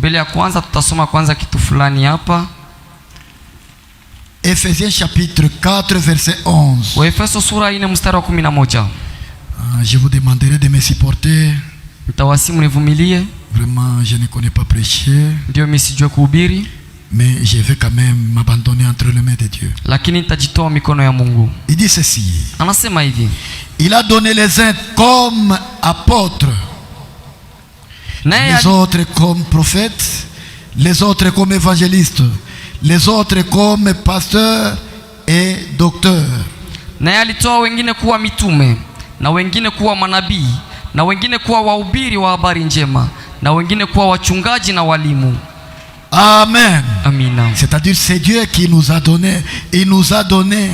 Mbele ya kwanza tutasoma kwanza kitu fulani hapa. Ephésiens chapitre 4 verset 11. Waefeso sura 4 mstari wa 11. Je vous demanderai de me supporter. Mtawasimu nivumilie. Vraiment, je ne connais pas prêcher. Ndio mimi sijui kuhubiri. Mais je vais quand même m'abandonner entre les mains de Dieu. Lakini nitajitoa mikono ya Mungu. Il dit ceci. Anasema hivi. Il a donné les uns comme apôtres, les autres comme prophètes, les autres comme évangélistes, les autres comme pasteurs et docteurs. Naye alitoa wengine kuwa mitume, na wengine kuwa manabii, na wengine kuwa wahubiri wa habari njema, na wengine kuwa wachungaji na walimu. Amen. Amina. C'est-à-dire c'est Dieu qui nous a donné, il nous a donné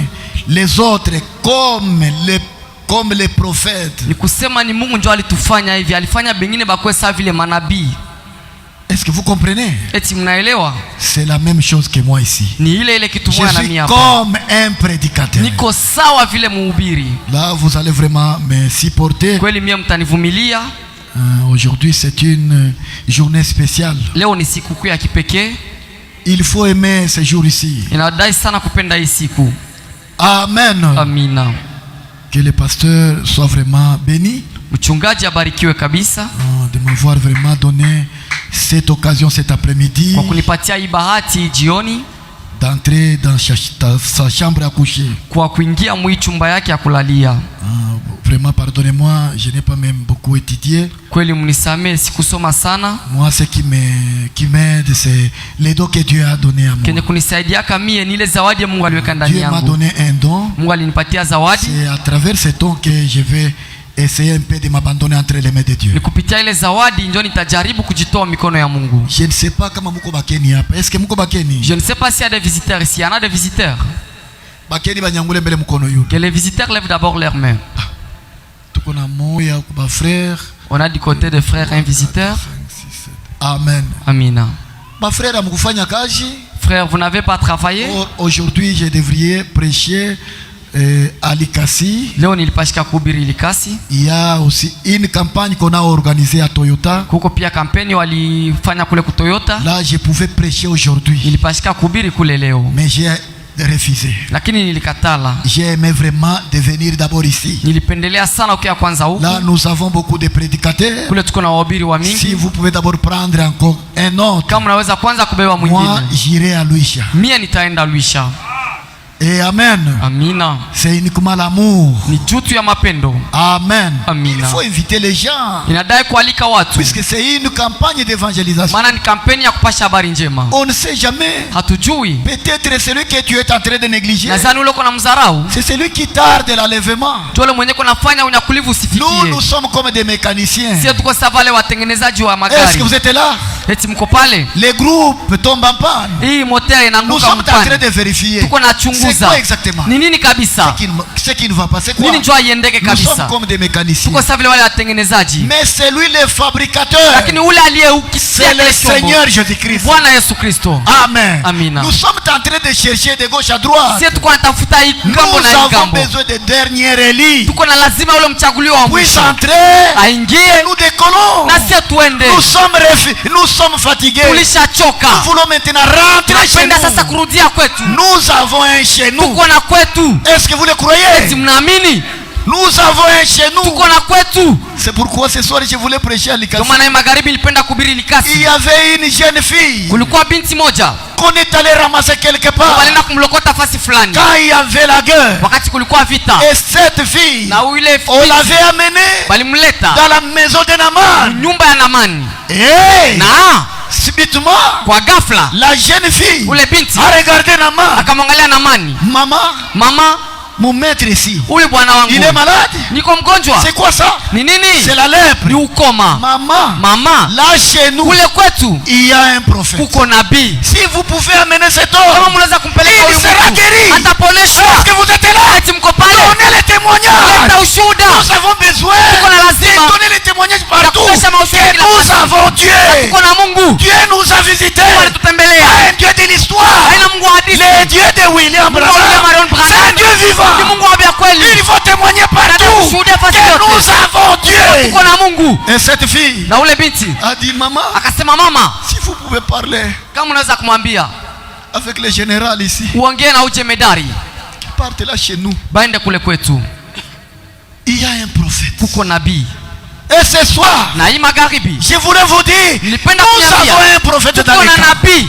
les autres comme les prophètes. Ni kusema ni Mungu ndio alitufanya hivi, alifanya bengine bakwe sawa vile manabii. Est-ce que vous comprenez? Eti mnaelewa? C'est la même chose que moi ici. Ni ile kitu moja na mimi hapa. Comme un prédicateur. Niko sawa vile mhubiri. Là vous allez vraiment me supporter. Kweli mimi mtanivumilia. Aujourd'hui c'est une journée spéciale. Leo ni siku kuu ya kipekee. Il faut aimer ce jour ici. Inadai sana kupenda hii siku. Amen. Amina. Que le pasteur soit vraiment béni. Mchungaji abarikiwe kabisa. De m'avoir vraiment donné cette occasion cet après-midi. Kwa kunipatia hii bahati jioni. D'entrer dans sa chambre à coucher. Kwa kuingia mwi chumba yake ya kulalia. Vraiment pardonnez-moi, je n'ai pas même beaucoup étudié. Kweli mnisamee sikusoma sana. Moi ce qui m'aide c'est les dons que Dieu a donné à moi. Kenye kunisaidia kamie ni ile zawadi Mungu aliweka ndani yangu. Dieu m'a donné un don. Mungu alinipatia zawadi. C'est à travers ce don que je vais essayer un peu de m'abandonner entre les mains de Dieu. Nikupitia ile zawadi ndio nitajaribu kujitoa mikono ya Mungu. Je ne sais pas kama mko bakeni hapa. Est-ce que mko bakeni? Je ne sais pas s'il y a des visiteurs ici. Il y en a des visiteurs. Bakeni banyangule mbele mkono yule. Que les visiteurs lèvent d'abord leurs mains. Tuko na moya kwa frère. On a du côté des frères un visiteur. Amen. Amina. Ba frère amkufanya kazi? Frère, vous n'avez pas travaillé? Aujourd'hui, je devrais prêcher à Likasi. Leo nilipashika kuhubiri Likasi. Il y a aussi une campagne qu'on a organisée à Toyota. Kuko pia kampeni walifanya kule ku Toyota. Là, je pouvais prêcher aujourd'hui. Nilipashika kuhubiri kule leo. Mais j'ai refusé. Lakini nilikatala. J'aimais vraiment de venir d'abord ici. Nilipendelea sana ukia kwanza huko. Là, nous avons beaucoup de prédicateurs. Kule tuko na wahubiri wa mingi. Si vous pouvez d'abord prendre encore un autre. Kama unaweza kwanza kubeba mwingine. Moi, j'irai à Luisha. Mie nitaenda Luisha. Et amen. Amina. C'est uniquement l'amour. Ni jutu ya mapendo. Amen. Amina. Il faut inviter les gens. Inadai kualika watu. Puisque c'est une campagne d'évangélisation. Maana ni kampeni ya kupasha habari njema. On ne sait jamais. Hatujui. Peut-être celui que tu es en train de négliger. Nadhani ule kuna mzarau. C'est celui qui tarde l'enlèvement. Tole mwenye kunafanya unyakulivu usifikie. Nous sommes comme des mécaniciens. Sio tuko sawa wale watengenezaji wa magari. Est-ce que vous êtes là? Eti mko pale? Les groupes tombent en panne. Hii moteur inaanguka. Nous sommes en train de vérifier. Tuko na chunguza. C'est quoi exactement? Ni nini kabisa? Ce qui ne va pas, c'est quoi? Nini njoo iendeke kabisa? Nous sommes comme des mécaniciens. Tuko sawa vile wale watengenezaji. Mais c'est lui le fabricateur. Lakini ule c'est le Seigneur Jésus-Christ. Bwana Yesu Kristo. Amen. Amina. Nous sommes en train de chercher de gauche à droite. Sisi tuko natafuta hii ngambo na hii ngambo. Nous avons ngambo. besoin de dernier élit. Tuko na lazima ule mchaguliwa wa Puisse mwisho. entrer. Aingie. Nous décollons. Na sisi tuende. Nous sommes fatigués. Tulishachoka. Nous voulons maintenant rentrer chez nous. Sasa kurudia kwetu. Nous avons un chez nous. Tuko na kwetu. Est-ce que vous le croyez? Eti mnaamini? Nous avons un chez nous. Tuko na kwetu. C'est pourquoi ce soir je voulais prêcher à Likasi. Ndio maana magharibi nilipenda kuhubiri Likasi. Il y avait une jeune fille. Kulikuwa binti moja. Qu'on est allé ramasser quelque part. Walienda kumlokota fasi fulani. Quand il y avait la guerre. Wakati kulikuwa vita. Et cette fille. Na ule on l'avait amenée. Balimleta. Dans la maison de Naman. Nyumba ya Namani. Hey. Na subitement. Kwa ghafla. La jeune fille. Ule binti. A regardé Naman. Akamwangalia Namani. Mama. Mon maître ici. Ule bwana wangu. Il est malade. Niko mgonjwa. C'est quoi ça? Ni nini? C'est la lèpre. Ni ukoma. Mama. Là chez nous. Kule kwetu. Il y a un prophète. Kuko nabii. Si vous pouvez amener cet homme. Kama mnaweza kumpeleka huyu mtu. Il sera guéri. Ataponeshwa. Est-ce que vous êtes là? Eti mko pale. Donnez les témoignages. Leta ushuhuda. Nous avons besoin. Tuko na lazima. Donnez les témoignages partout. Et nous avons Dieu. Tuko na Mungu. Dieu nous a visités. Alitutembelea. Un Dieu de l'histoire. Haina Mungu wa hadithi. Le Dieu de William Branham. C'est un Dieu vivant. Ni Mungu wa kweli. Il faut témoigner partout que nous avons Dieu. Mungu. Et cette fille Na ule binti a dit, maman, akasema, mama, si vous pouvez parler kama unaweza kumwambia avec le général ici, uongee na ujemedari, partez là chez nous. baende kule kwetu. Il y a un prophète. Kuko nabii. Et ce soir, Na hii magharibi je voulais vous dire, nilipenda nous kunyambia avons un prophète dans kuko les na camps. nabii.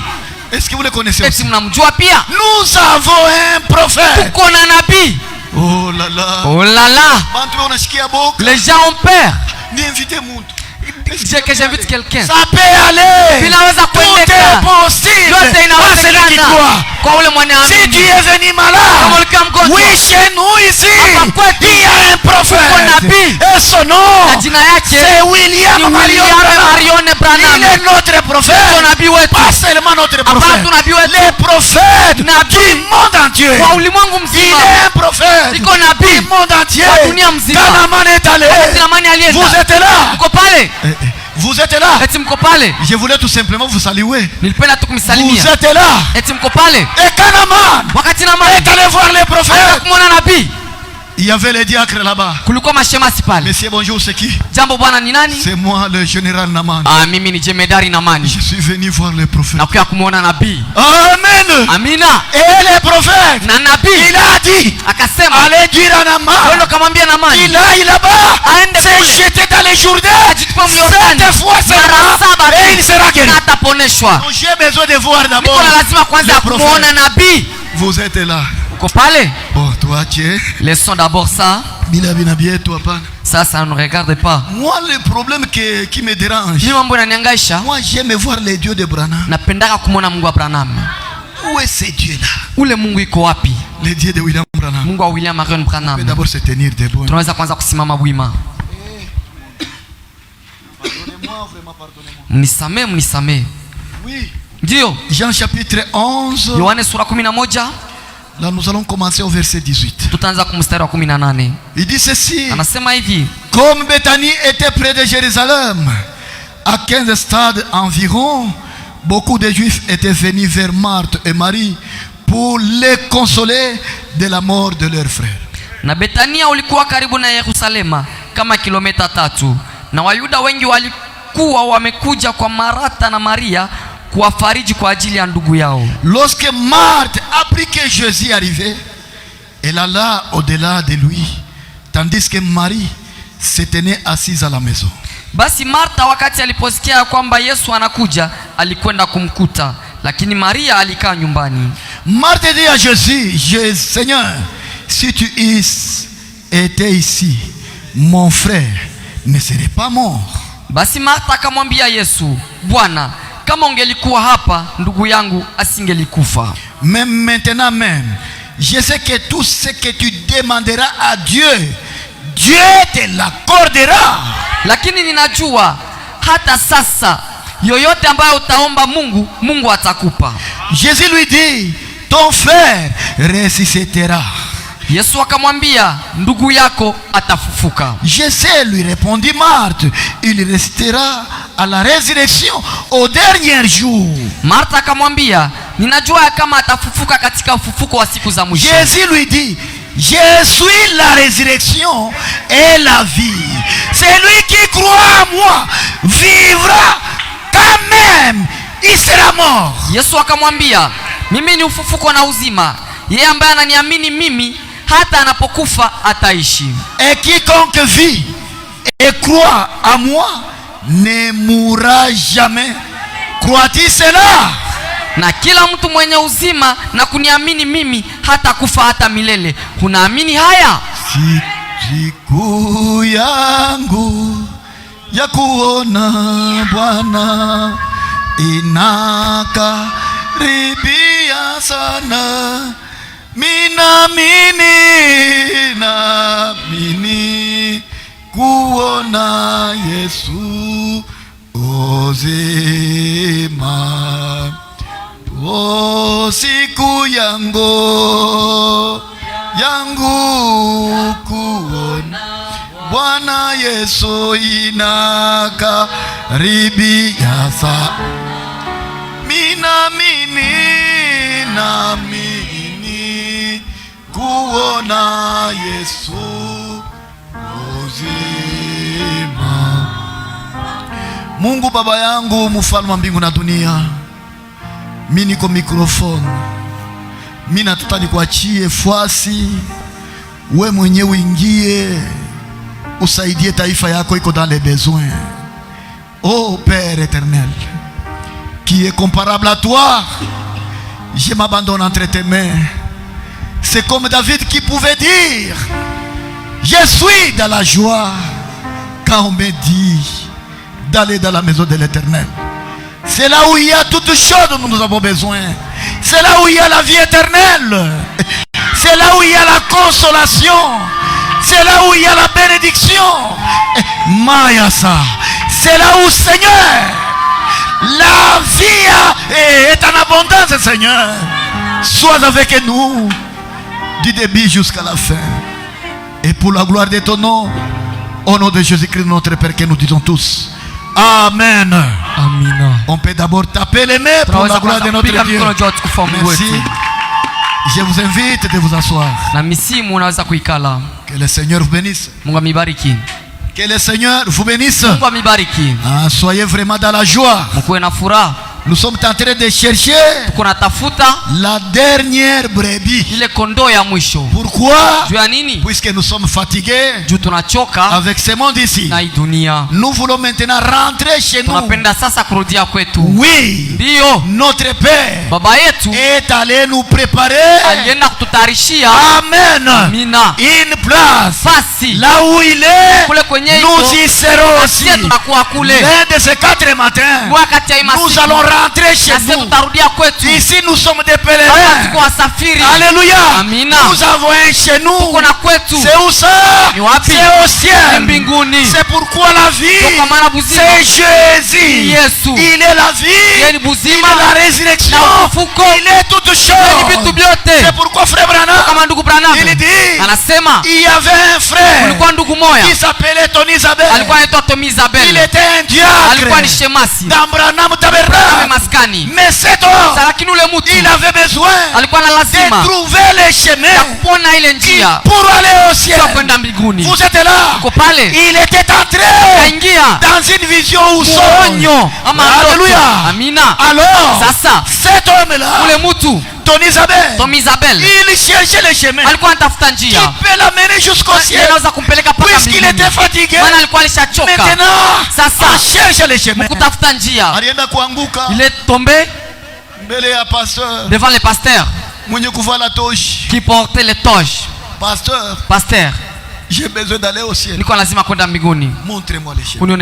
Est-ce que vous le connaissez Eti aussi? mnamjua pia? Nous avons un prophète. Kuko na nabii. Oh là là. Oh là là. Bantu wanashikia boka. Les gens ont peur. Ni invité muntu. Que j'invite quelqu'un. Ça peut aller. Vinaweza Tout kuendeka. est possible. Yote Ah, c'est lui qui inawezekana. croit. Kwa ule mwenye Si tu amini. es venu Kama malade, ulikuwa mgonjwa. oui, chez nous ici, Hapa kwetu. il y a un prophète. Kuko nabii. Et son nom, Na jina yake c'est William ni Marion William Branham. Marion Il Branham. est notre prophète. Kuko nabii wetu. Pas seulement notre Hapana prophète. tu nabii wetu. Les prophètes Nabii. du monde entier. Kwa ulimwengu Il mzima. est un prophète Iko nabii. du monde entier. Kwa dunia mzima. Quand Naman est allé, Wakati Naamani alienda. vous êtes là. Mko pale? Vous êtes là. Eti mko pale? Je voulais tout simplement vous saluer. Nilipenda tu Vous kumsalimia. êtes là. Eti mko pale? Et quand Naman Wakati Naamani est allé voir les prophètes, kumwona nabii, il y avait les diacres là-bas. kulikuwa mashemasi pale. Monsieur, bonjour, c'est qui? Jambo bwana, ni nani? C'est moi, le général Naman. Mimi ni jemedari Naamani. Je suis venu voir les prophètes. Na kuja kumwona nabii. Amen. Amina. Et les prophètes, Na nabii il a dit, akasema, allez dire à Naman, wewe kamwambia Naamani il aille là-bas, aende s'est kule, jeté dans les Jourdains, ajitupe mliondani 7 fois mara seulement, 7 et il sera guéri. na ataponeshwa. Donc j'ai besoin de voir d'abord Niko na lazima kwanza les kumuona prophètes. nabii. Vous êtes là. Uko pale? Bon, toi, tu es. Laissons d'abord ça. Bila bina bien, toi, pas. Ça ne regarde pas. Moi, le problème qui me dérange, Mimi mambo yananihangaisha. moi, j'aime voir les dieux de Branham. Napendaka kumwona Mungu wa Branham. Où est ce Dieu-là? Ule Mungu iko wapi? Les dieux de William Branham. Mungu wa William Marion Mais Branham. d'abord se tenir debout. Tunaweza kwanza kusimama wima. Pardonnez-moi, vraiment, pardonnez-moi. Mnisamee, mnisamee. Oui. Ndio. Jean chapitre 11. Yohane sura 11. Là, nous allons commencer au verset 18. Tutaanza kumstari wa 18. Il dit ceci. Anasema hivi, Comme Bethanie était près de Jérusalem, à 15 stades environ, beaucoup de Juifs étaient venus vers Marthe et Marie pour les consoler de la mort de leur frère. na Betania ulikuwa karibu na Yerusalema kama kilomita 3, na Wayuda wengi walikuwa wamekuja kwa Martha na Maria kuwafariji kwa ajili ya ndugu yao. Lorsque Marthe apprit que Jésus arrivait, elle alla au-delà de lui, tandis que Marie se tenait assise à la maison. Basi Martha wakati aliposikia kwamba Yesu anakuja, alikwenda kumkuta, lakini Maria alikaa nyumbani. Marthe dit à Jésus, Seigneur, si tu étais ici, mon frère ne serait pas mort. Basi Martha akamwambia Yesu, Bwana, kama ungelikuwa hapa, ndugu yangu asingelikufa. Mais maintenant même, je sais que tout ce que tu demanderas à Dieu, Dieu te l'accordera. Lakini ninajua hata sasa yoyote ambayo utaomba Mungu, Mungu atakupa. Jésus lui dit, ton frère ressuscitera. Yesu akamwambia, ndugu yako atafufuka. Je sais, lui répondit Marthe, il restera à la résurrection au dernier jour. Martha akamwambia, ninajua kama atafufuka katika ufufuko wa siku za mwisho. Jésus lui dit, je suis la résurrection et la vie. Celui qui croit en moi vivra quand même il sera mort. Yesu akamwambia, mimi ni ufufuko na uzima. Yeye ambaye ananiamini mimi, hata anapokufa ataishi. Et quiconque vit et croit en moi ne mourra jamais. Crois-tu cela? Na kila mtu mwenye uzima na kuniamini mimi hata kufa hata milele. Unaamini haya? Siku yangu ya kuona Bwana inakaribia sana. Naamini kuona Yesu uzima. O siku yangu kuona Bwana Yesu inakaribia sana. Naamini kuona Yesu uzima. Mungu baba yangu, mfalme wa mbingu na dunia, mimi niko microphone, mimi nataka nikuachie fuasi, we mwenyewe uingie usaidie taifa yako iko dans les besoins. Oh Père éternel, qui est comparable à toi, je m'abandonne entre tes mains. C'est comme David qui pouvait dire, je suis dans la joie quand on me dit d'aller dans la maison de l'Éternel. C'est là où il y a toutes choses dont nous avons besoin. C'est là où il y a la vie éternelle. C'est là où il y a la consolation. C'est là où il y a la bénédiction. Mayasa. C'est là où, Seigneur, la vie est en abondance, Seigneur. Sois avec nous du début jusqu'à la fin. Et pour la gloire de ton nom, au nom de Jésus-Christ, notre Père, que nous disons tous Amen. Amina. On peut d'abord taper les mains pour la gloire de notre Dieu. Merci. Je vous invite de vous asseoir. Que le Seigneur vous bénisse. Que le Seigneur vous bénisse. Soyez vraiment dans la joie. Nous sommes en train de chercher la dernière brebis. Pourquoi? Puisque nous sommes fatigués avec ce monde ici. Nous voulons maintenant rentrer chez nous. Oui, notre Père est allé nous préparer. Amen. Une place. Là où il est, nous y serons aussi. L'un de ces 4 matins, nous allons rentrer chez nous. Ici nous sommes des pèlerins. Alléluia. Nous avons un chez nous. C'est où ça? C'est au ciel. C'est pourquoi la vie, c'est Jésus. Il est la vie. Il est la résurrection. Il est toute chose. C'est pourquoi frère Branham, il dit, il y avait un frère qui s'appelait Tony Isabel. Il était un diacre dans Branham Tabernacle. Mais cet homme, il avait besoin de trouver les chemins qui pour aller au ciel. Vous êtes là. Il était entré dans une vision où son. Alléluia. Alors, cet homme-là, Tony Isabel, il cherchait les chemins qui peut l'amener jusqu'au ciel. Puisqu'il était fatigué, maintenant, on cherche les chemins. Il est tombé devant le pasteur qui portait les toges. Pasteur, j'ai besoin d'aller au ciel. Montrez-moi les chemins.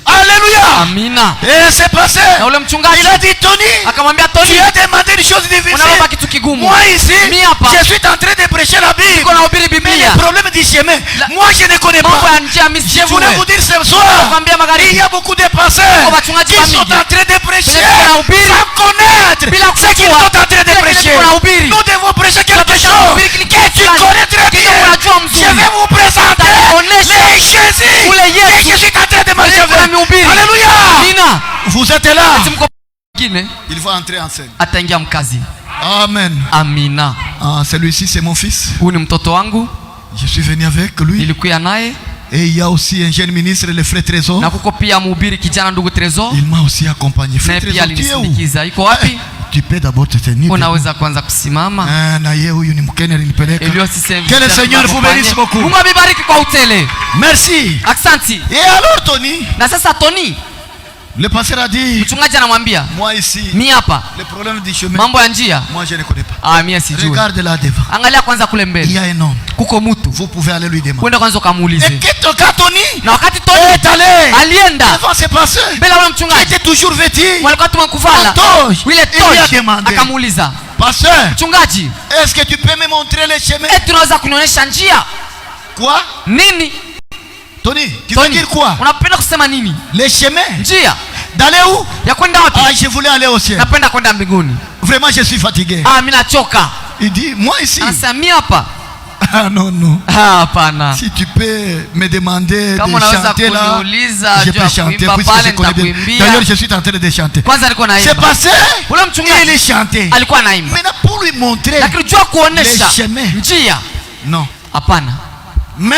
Alléluia. Amina. Et c'est passé. Il a dit, Tony, tu as demandé une chose difficile. Moi ici, je suis en train de prêcher la Bible. Mais le problème du chemin, moi je ne connais pas. Je voulais vous dire ce soir, il y a beaucoup de pasteurs qui sont en train de prêcher sans connaître ce qu'ils sont en train de prêcher. Nous devons prêcher quelque chose que tu connais très bien. Je vais vous présenter les Jésus que je suis en train de marcher avec. Alléluia. Vous êtes là. Il va entrer en scène. Amen. Amina. Celui-ci c'est mon fils. Je suis venu avec lui. Et il y a aussi un jeune ministre, le frère Trésor. Il m'a aussi accompagné. Frère Trésor, tu es où? Tu peux d'abord te tenir. Que le Seigneur vous bénisse beaucoup. Merci. Et alors Tony, le pasteur a dit, moi ici, le problème du chemin, moi je ne connais pas. Regarde là devant. Il y a un homme. Vous pouvez aller lui demander. Et quand Tony est allé devant ce pasteur qui était toujours vêtu en toge, il lui a demandé, pasteur, est-ce que tu peux me montrer les chemins? Quoi? Tony, tu veux dire quoi? Les chemins? D'aller où? Je voulais aller au ciel. Vraiment je suis fatigué. Il dit, moi ici. Ah non. Si tu peux me demander de chanter là, je peux chanter puisque je connais bien. D'ailleurs je suis en train de chanter. C'est passé. Il chantait. Maintenant pour lui montrer les chemins. Non. Mais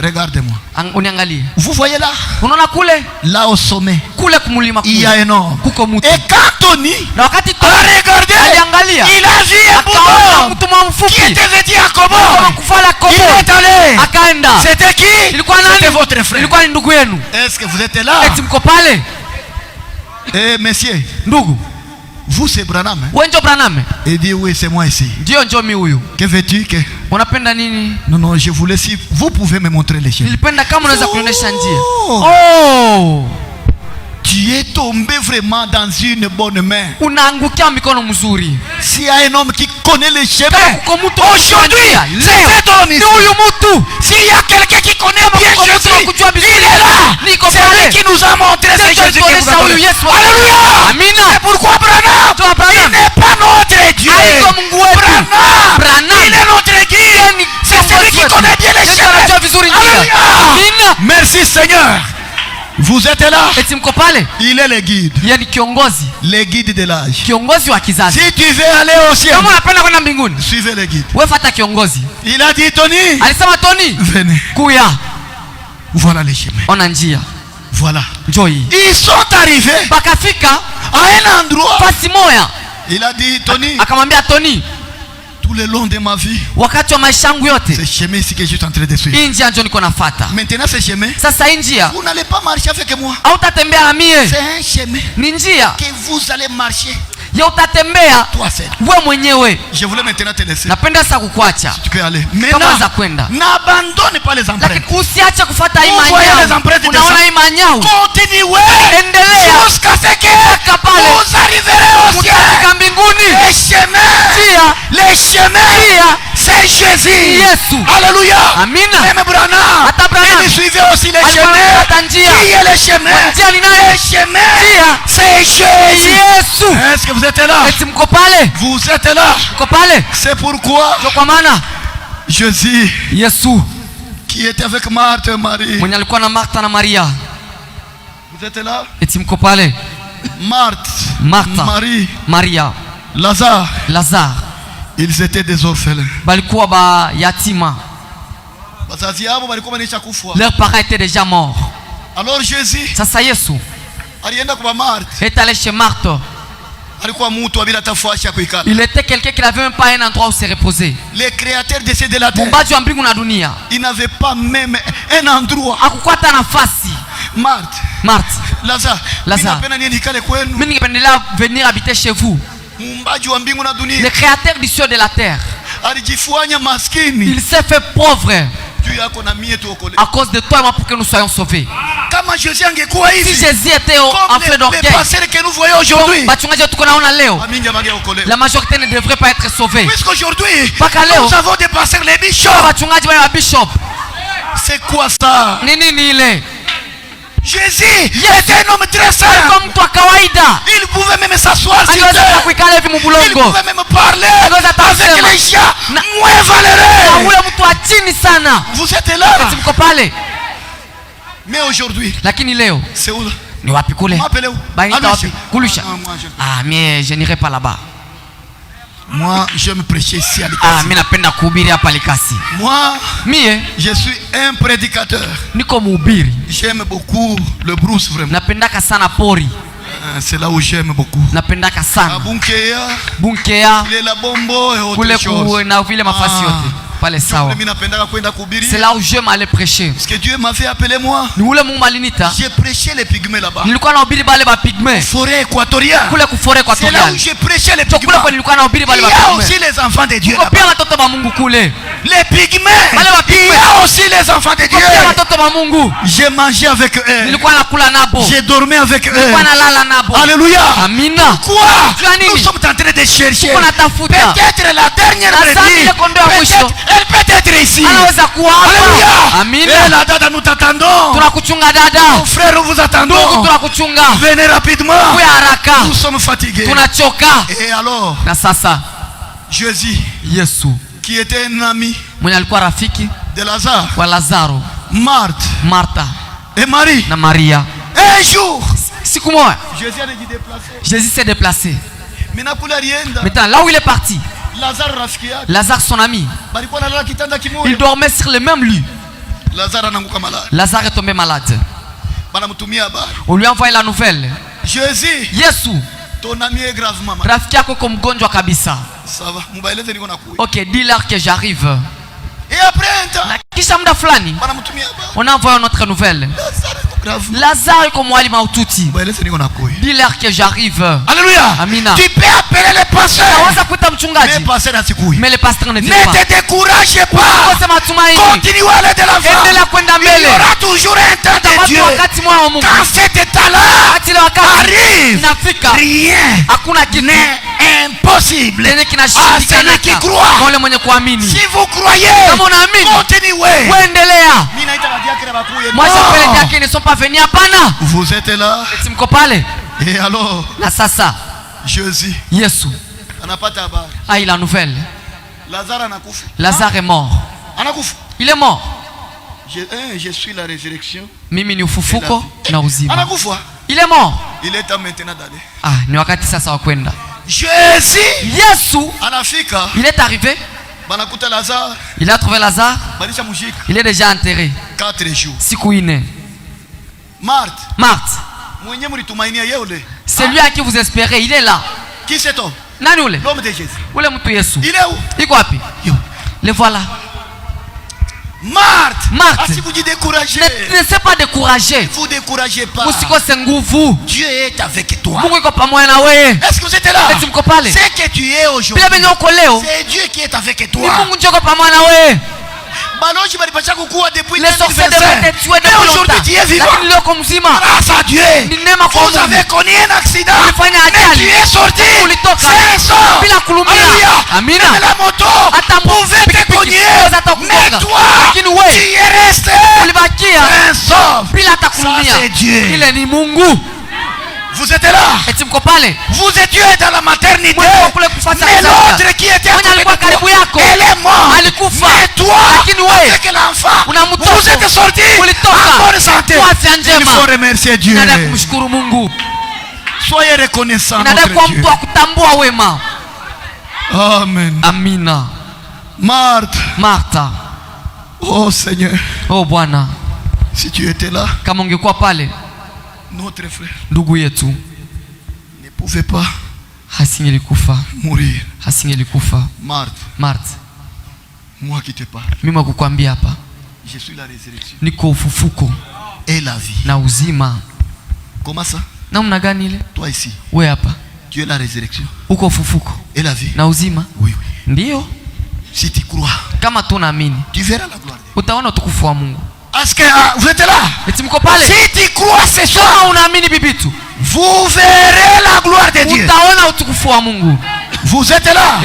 Regardez-moi. Uniangalie. Vous voyez là? Unaona kule? Là au sommet. Kule kumulima Il y a un homme. kuko mutu. Et quand Tony Na wakati a regardé, aliangalia, il a vu un akaona bouton mtu mfupi qui était vêtu à Kobo. kufala kobo. Il est allé. Akaenda. C'était qui? Ilikuwa nani? C'était votre frère. Ilikuwa ni ndugu yenu. Est-ce que vous êtes là? Eti mko pale? Eh, messieurs, Ndugu, vous c'est Branham. Hein? wewe ndio Branham? Il dit oui, c'est moi ici. Ndio njoo mimi huyu. Que veux-tu que? Unapenda nini? Non, non, je vous laisse. Vous pouvez me montrer les choses. Nilipenda kama unaweza kuonyesha njia. Oh! Tu es tombé vraiment dans une bonne main. Unaangukia mikono mzuri. S'il y a un homme qui connaît les chemins, aujourd'hui, c'est cet homme ici. S'il y a quelqu'un qui connaît bien Jésus, il est là. C'est lui qui nous a montré ce Jésus qui nous a donné. Alléluia. C'est pourquoi Branham, il n'est pas notre Dieu. Branham, il est notre guide. C'est celui qui connaît bien les chemins. Alléluia. Merci Seigneur. Vous êtes là? Eti mko pale? Il est le guide. Yeye ni kiongozi. Le guide de l'âge. Kiongozi wa kizazi. Si tu veux aller au ciel, kama unapenda kwenda mbinguni, suivez le guide. wewe fuata kiongozi. Il a dit Tony. Alisema Tony, venez. Kuya. Voilà les chemins. Ona njia. Voilà. Njoo hii. Ils sont arrivés Bakafika à un endroit. Fasi moya. Il a dit Tony. Akamwambia Tony, tout le long de ma vie, wakati wa maisha yangu yote, ce chemin ici que je suis en train de suivre. hii njia ndio niko nafuata. Maintenant ce chemin, sasa hii njia, vous n'allez pas marcher avec moi. Hautatembea na mie. C'est un chemin. Ni njia que vous allez marcher. Ya utatembea toi seul. Wewe mwenyewe. Je voulais maintenant te laisser. Napenda sasa kukuacha. Tu peux aller. Maintenant, n'abandonne pas les empreintes. Lakini usiache kufuata imani yako. Unaona imani yako. Continuez. Endelea. Jusqu'à ce que vous arriverez au ciel. Les chemins. Les chemins. C'est Jésus. Yesu. Alléluia. Amina. Même Branham. Il suivait aussi les chemins. Qui est le chemin? Les chemins. C'est Jésus. Est-ce que vous êtes là? Vous êtes là. C'est pourquoi Jésus, qui était avec Marthe et Marie. Vous êtes là? Marthe, Marie, Maria, Lazare. Ils étaient des orphelins. Leurs parents étaient déjà morts. Alors Jésus est allé chez Marthe. Il était quelqu'un qui n'avait même pas un endroit où se reposer. Les créateurs de ces de la terre, il n'avait pas même un endroit. Marthe, Lazare, venir habiter chez vous. Le créateur du ciel et de la terre, il s'est fait pauvre à cause de toi et moi pour que nous soyons sauvés. Si Jésus était enflé d'orgueil, la majorité ne devrait pas être sauvée. Puisqu'aujourd'hui, nous avons dépassé les bishops. C'est quoi ça? Jésus était un homme très simple. Il pouvait même s'asseoir sur terre. Il pouvait même parler avec les gens moins valeureux. Vous êtes là. Mais aujourd'hui, c'est où? M'appelez où? Ah, mais je n'irai pas là-bas. Moi, j'aime prêcher ici à l'Ikasi. Moi, je suis un prédicateur. J'aime beaucoup le brousse vraiment. C'est là où j'aime beaucoup. Bunkea, la bombo et autre chose. C'est là où j'aime aller prêcher. Parce que Dieu m'avait appelé moi. J'ai prêché les pygmées là-bas. Forêt équatoriale. C'est là où j'ai prêché les pygmées. Il y a aussi les enfants de Dieu là-bas. Les pygmées. Il y a aussi les enfants de Dieu. J'ai mangé avec eux. J'ai dormi avec eux. Alléluia. Pourquoi nous sommes en train de chercher? Peut-être la dernière brebis. Elle peut être ici. Alléluia. Et la dada, nous t'attendons. Mon frère, nous vous attendons. Venez rapidement. Nous sommes fatigués. Et alors, Jésus, qui était un ami de Lazare, Marthe et Marie, un jour, Jésus s'est déplacé. Maintenant, là où il est parti, Lazare, son ami, il dormait sur le même lit. Lazare est tombé malade. On lui a envoyé la nouvelle. Jésus, Yesu, ton ami est gravement malade. rafiki yako ko mgonjwa kabisa. Ça va, mubaeleze niko nakuja. Ok, dis-leur que j'arrive. Et après un temps, Na kisha muda fulani, on a envoyé notre nouvelle. Lazare ko mwali maututi. Mubaeleze niko nakuja. Dis-leur que j'arrive. Alléluia. Amina. Tu peux appeler les pasteurs. Naweza kuita mchungaji. Mais le pasteur ne vient ne pas. te décourage pas. Continue à aller de l'avant. Il y aura toujours un temps de Dieu. Quand cet état-là arrive, rien n'est impossible à celui qui croit. Si vous croyez, continuez. Moi j'appelle les diacres, ils ne sont pas venus à Pana. Vous êtes là. Et alors, Jésus, Yesu, ah, il a la nouvelle. Lazare est mort. Il est mort. Je suis la résurrection. Mimi ni ufufuko na uzima. Il est mort. Il est temps maintenant d'aller. Ah, ni wakati sasa wa kwenda. Jésus, Yesu, il est arrivé. Il a trouvé Lazare. Il est déjà enterré. 4 jours. Siku ine. Marthe. C'est lui à qui vous espérez. Il est là. Qui c'est toi? L'homme de Jésus. Ule mtu Yesu. Il est où? Il est wapi? Le voilà. Marthe, si vous dites découragé, ne sais pas décourager. Vous découragez pas. Dieu est avec toi. Est-ce que vous êtes là? C'est que tu es aujourd'hui. C'est Dieu qui est avec toi. Les sorciers devaient être tués depuis aujourd'hui tu es vivant. Grâce à Dieu. Vous avez connu un accident. Mais tu es sorti. C'est ça. Alléluia. La moto pouvait te cogner. Mais toi, tu es resté. Ça c'est Dieu. Vous êtes là. Vous étiez dans la maternité. Mais l'autre qui était à côté de toi, elle est morte. Mais toi, avec l'enfant, vous êtes sortis en bonne santé. Il faut remercier Dieu. Soyez reconnaissants notre Dieu. Amen. Amina. Martha. Oh Seigneur. Oh Bwana. Si tu étais là, kama ungekuwa pale, notre frère ndugu yetu ne pouvait pas mourir. Hasingelikufa. Marthe. Moi qui te parle. Mimi nakukwambia hapa. Je suis la résurrection. Niko ufufuko et la vie. Na uzima. Comment ça? Namna gani ile? Toi ici. Wewe hapa. Tu es la résurrection. Uko ufufuko et la vie. Na uzima. Oui. Ndio. Si tu crois, kama tunaamini, tu verras la gloire. Utaona utukufu wa Mungu. Est-ce que vous êtes là? Si tu crois ce soir, vous verrez la gloire de Dieu. Vous êtes là?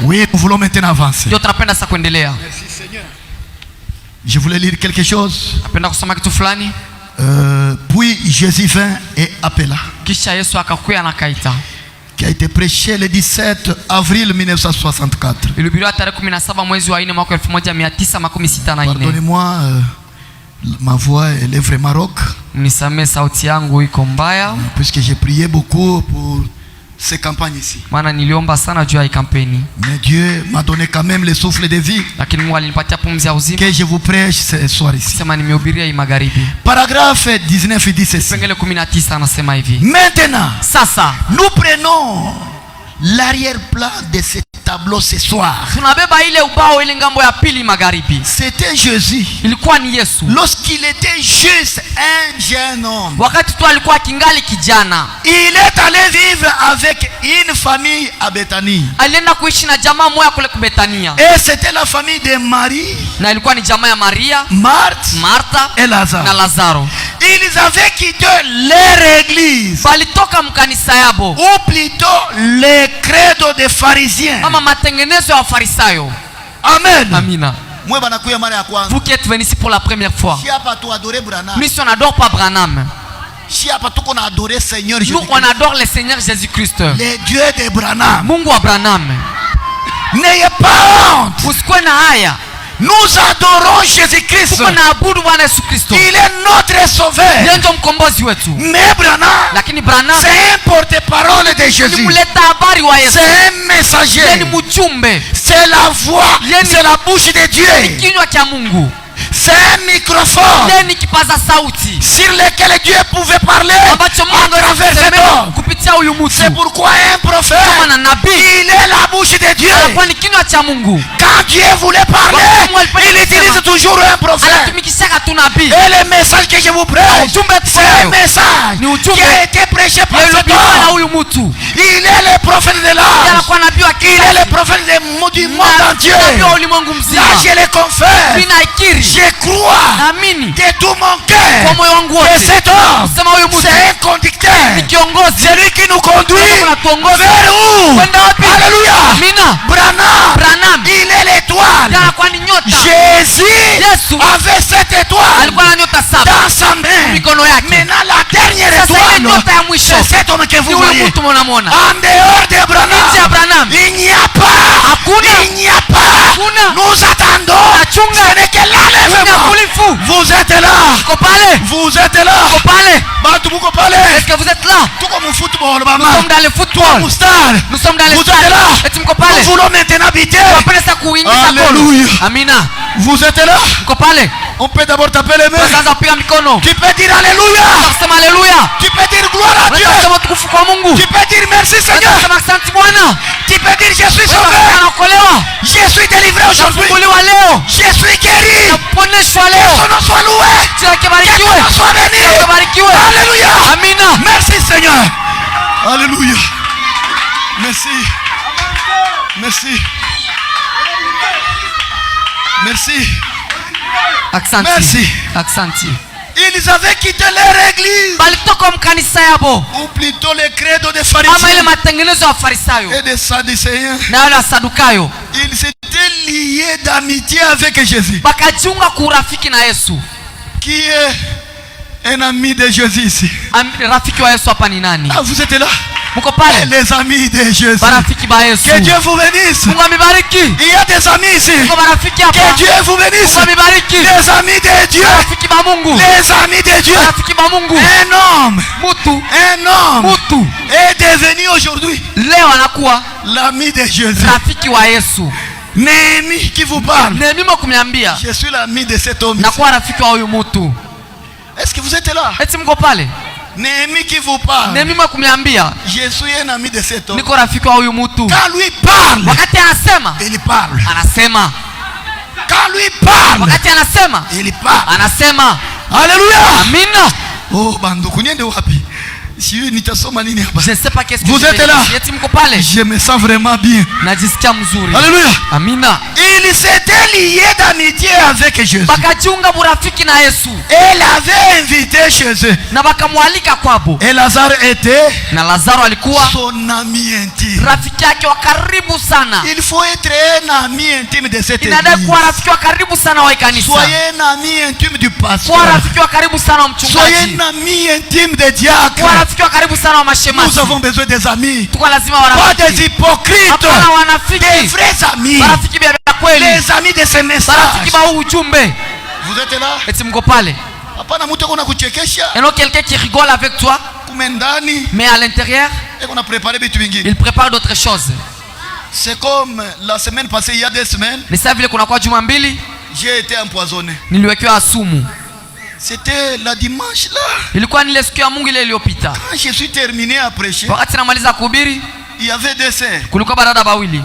Oui, nous voulons maintenant avancer. Merci Seigneur. Je voulais lire quelque chose. Puis Jésus vint et appela. Qui a été prêché le 17 avril 1964. Pardonnez-moi, ma voix elle est vraiment rock. Puisque j'ai prié beaucoup pour ces campagnes ici. Mais Dieu m'a donné quand même le souffle de vie que je vous prêche ce soir ici. Paragraphe 19 dit ceci. Maintenant, nous prenons l'arrière-plan de ce tableau ce soir. C'était Jésus. Lorsqu'il était juste un jeune homme, il est allé vivre avec une famille à Bethanie. Et c'était la famille de Marie, Marthe et Lazare. Ils avaient quitté leur église, ou plutôt le credo des pharisiens. Amen. Amina. Vous qui êtes venus ici pour la première fois, nous on n'adore pas Branham. Nous on adore le Seigneur Jésus-Christ, le Dieu de Branham. Mungu wa Branham. N'ayez pas honte. Nous adorons Jésus-Christ. Il est notre sauveur. Mais Branham, c'est un porte-parole de Jésus. C'est un messager. C'est la voix, c'est la bouche de Dieu. C'est un microphone sur lequel Dieu pouvait parler à travers cet homme. C'est pourquoi un prophète, il est la bouche de Dieu. Quand Dieu voulait parler, il utilise toujours un prophète. Et le message que je vous prêche, c'est un message qui a été prêché par cet homme. Il est le prophète de l'âge. Il est le prophète du monde entier. Là, je le confesse. Je crois de tout mon cœur que cet homme, c'est un conducteur. C'est lui qui nous conduit vers où? Alléluia. Branham, il est l'étoile. Jésus avait cette étoile dans sa main. Maintenant la dernière étoile, c'est cet homme que vous voyez. En dehors de Branham, il n'y a pas. Nous attendons. Ce n'est que l'enlèvement. Vous êtes là. Vous êtes là. Est-ce que vous êtes là? Nous sommes dans le football. Nous sommes dans le stade. Nous voulons maintenant habiter. Alléluia. Amina. Vous êtes là. On peut d'abord taper les mains. Tu peux dire Alléluia. Tu peux dire gloire à Dieu. Tu peux dire merci Seigneur. Tu peux dire je suis sauvé. Je suis délivré aujourd'hui. Je suis guéri. Que son nom soit loué. Que son nom soit béni. Alléluia. Amina. Merci Seigneur. Alléluia. Merci. Accenti. Ils avaient quitté leur église. Ou plutôt les credos des pharisiens et des sadducéens. Ils s'étaient liés d'amitié avec Jésus. Qui est un ami de Jésus ici? Ah, vous êtes là? Les amis de Jésus. Que Dieu vous bénisse. Il y a des amis ici. Que Dieu vous bénisse. Les amis de Dieu. Les amis de Dieu. Un homme est devenu aujourd'hui l'ami de Jésus. Néhémie qui vous parle. Je suis l'ami de cet homme. Est-ce que vous êtes là? Néhémie qui vous parle. Je suis un ami de cet homme. Quand lui parle, il parle. Quand lui parle, il parle. Alléluia. Amina. Oh, banduku niende wapi? Je ne sais pas qu'est-ce que vous êtes là. Je me sens vraiment bien. Alléluia. Amina. Il s'était lié d'amitié avec Jésus. Elle avait invité chez eux. Et Lazare était son ami intime. Il faut être un ami intime de cette église. Soyez un ami intime du pasteur. Soyez un ami intime des diacres. Nous avons besoin des amis. Pas des hypocrites. Des vrais amis. Les amis de ce message. Vous êtes là? Et non quelqu'un qui rigole avec toi, mais à l'intérieur il prépare d'autres choses. C'est comme la semaine passée, il y a 2 semaines, j'ai été empoisonné. C'était la dimanche là. Quand je suis terminé à prêcher, il y avait 2 sœurs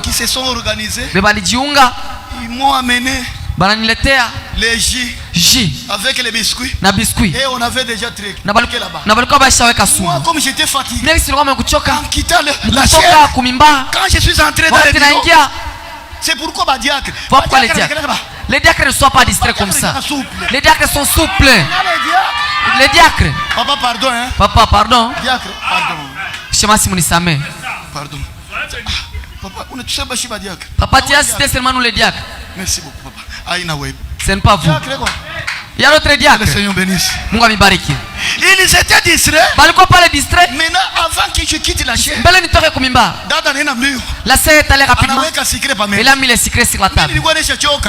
qui se sont organisées. Ils m'ont amené les jus avec les biscuits. Et on avait déjà trinqué là-bas. Moi, comme j'étais fatigué, en quittant la chair, quand je suis entré dans le bureau, c'est pourquoi diacre. Pourquoi les diacres? Les diacres ne sont pas distraits comme ça. Les diacres sont souples. Les diacres. Papa, pardon. Hein? Papa, pardon. Diacre, pardon. Pardon. Papa, tu as cité seulement nous les diacres. Merci beaucoup, papa. Ce n'est pas vous. Il y a d'autres diacres. Le Seigneur bénisse. Ils étaient distraits. Maintenant, avant que je quitte la chair, la sœur est allée rapidement. Elle a mis les secrets sur la table. Moi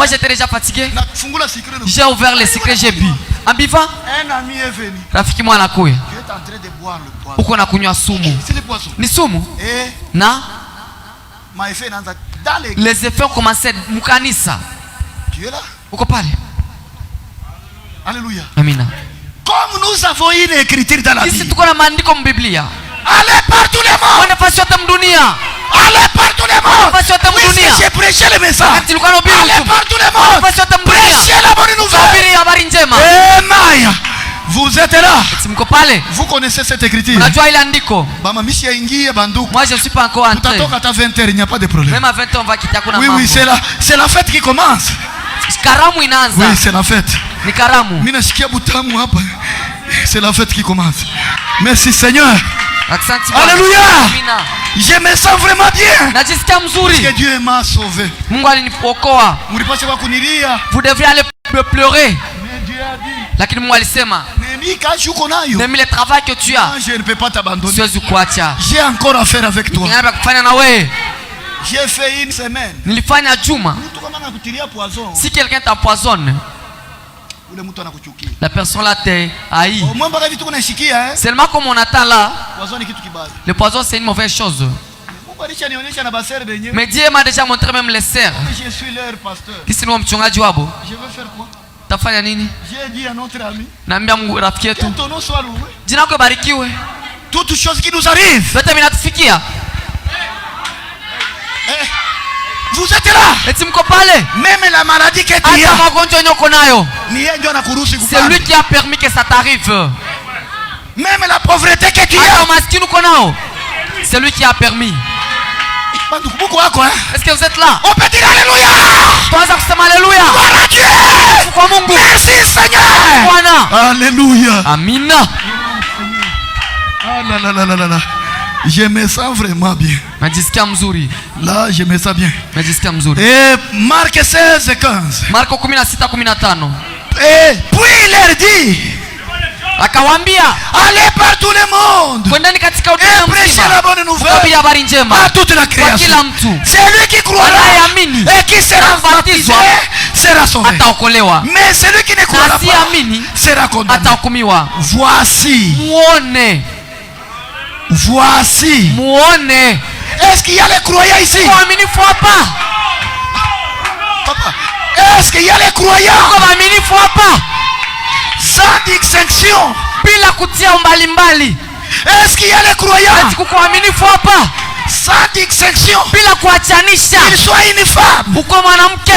j'étais déjà fatigué. J'ai ouvert les secrets, j'ai bu. En buvant, un ami est venu. rafiki mwana anakuya. Tu es en train de boire le poison. Uko nakunywa sumu. C'est le poison. Ni sumu? Na les effets ont commencé mukanisa. Tu es là? Uko pale? Alléluia. Amina. Comme nous avons une écriture dans la Bible. Sisi tuko na maandiko mbiblia. Allez partout les morts. Nafasi yote mdunia. Allez partout les morts. Nafasi yote mdunia. J'ai prêché le message. Allez partout les morts. Nafasi yote mdunia. Prêchez la bonne nouvelle. Hubiri habari njema. Amen. Vous êtes là. Mko pale. Vous connaissez cette écriture. Unajua ile andiko. Bama misi yaingie banduku. Moi je suis pas encore entré. Tutatoka à 20h, il n'y a pas de problème. Même à 20h on va quitter kuna mambo. Oui, c'est la fête qui commence. Karamu inaanza. Oui, c'est la fête. Ni karamu. Mimi nasikia butamu hapa. C'est la fête qui commence. Merci Seigneur. Alléluia. Je me sens vraiment bien. Najisikia mzuri. Parce que Dieu m'a sauvé. Mungu aliniokoa. Mlipaswa kwa kunilia. Vous devriez aller pleurer. Mais Dieu a dit. Lakini Mungu alisema. Même le travail que tu as. Je ne peux pas t'abandonner. Siwezi kuacha. J'ai encore à faire avec toi. Ninaenda kufanya na wewe. J'ai fait une semaine. Nilifanya juma. Si quelqu'un t'empoisonne, la personne là te haït. Seulement comme on attend là, le poison c'est une mauvaise chose. Mais Dieu m'a déjà montré même les serres. Je suis leur pasteur. Kisi ni mchungaji wabo. Je veux faire quoi? Tafanya nini? J'ai dit à notre ami. Naambia rafiki yetu. Que ton nom soit loué. Jina lako barikiwe. Toutes choses qui nous arrivent. Yote vinatufikia. Vous êtes là. Eti mko pale. Même la maladie que tu as. Hata magonjwa yenye uko nayo. C'est lui qui a permis que ça t'arrive. Même la pauvreté que tu as. Hata maskini uko nao. C'est lui qui a permis. Est-ce que vous êtes là? On peut dire Alléluia. Tuanza kusema Alléluia. Gloire à Dieu. Kwa Mungu. Merci Seigneur. Bwana. Alléluia. Amina. Ah là là là là là. Je me sens vraiment bien. Najisikia mzuri. Là, je me sens bien. Najisikia mzuri. Et Marc 16:15. Marko 16:15. Et puis il leur dit, akawaambia, allez par tout le monde. Kwendeni katika ulimwengu mzima. Prêchez la bonne nouvelle. Kuhubiri habari njema. À toute la création. Kwa kila mtu. Celui qui croira et qui sera baptisé sera sauvé. Ataokolewa. Mais celui qui ne croira pas sera condamné. Atahukumiwa. Voici. Muone. Voici. Muone. Est-ce qu'il y a les croyants ici? Waaminifu hapa. Papa, est-ce qu'il y a les croyants? Waaminifu hapa. Sans distinction. Bila kutia mbalimbali. Est-ce qu'il y a les croyants? Ati kuko waaminifu hapa. Sans distinction. Bila kuachanisha. Qu'il soit une femme. Uko mwanamke.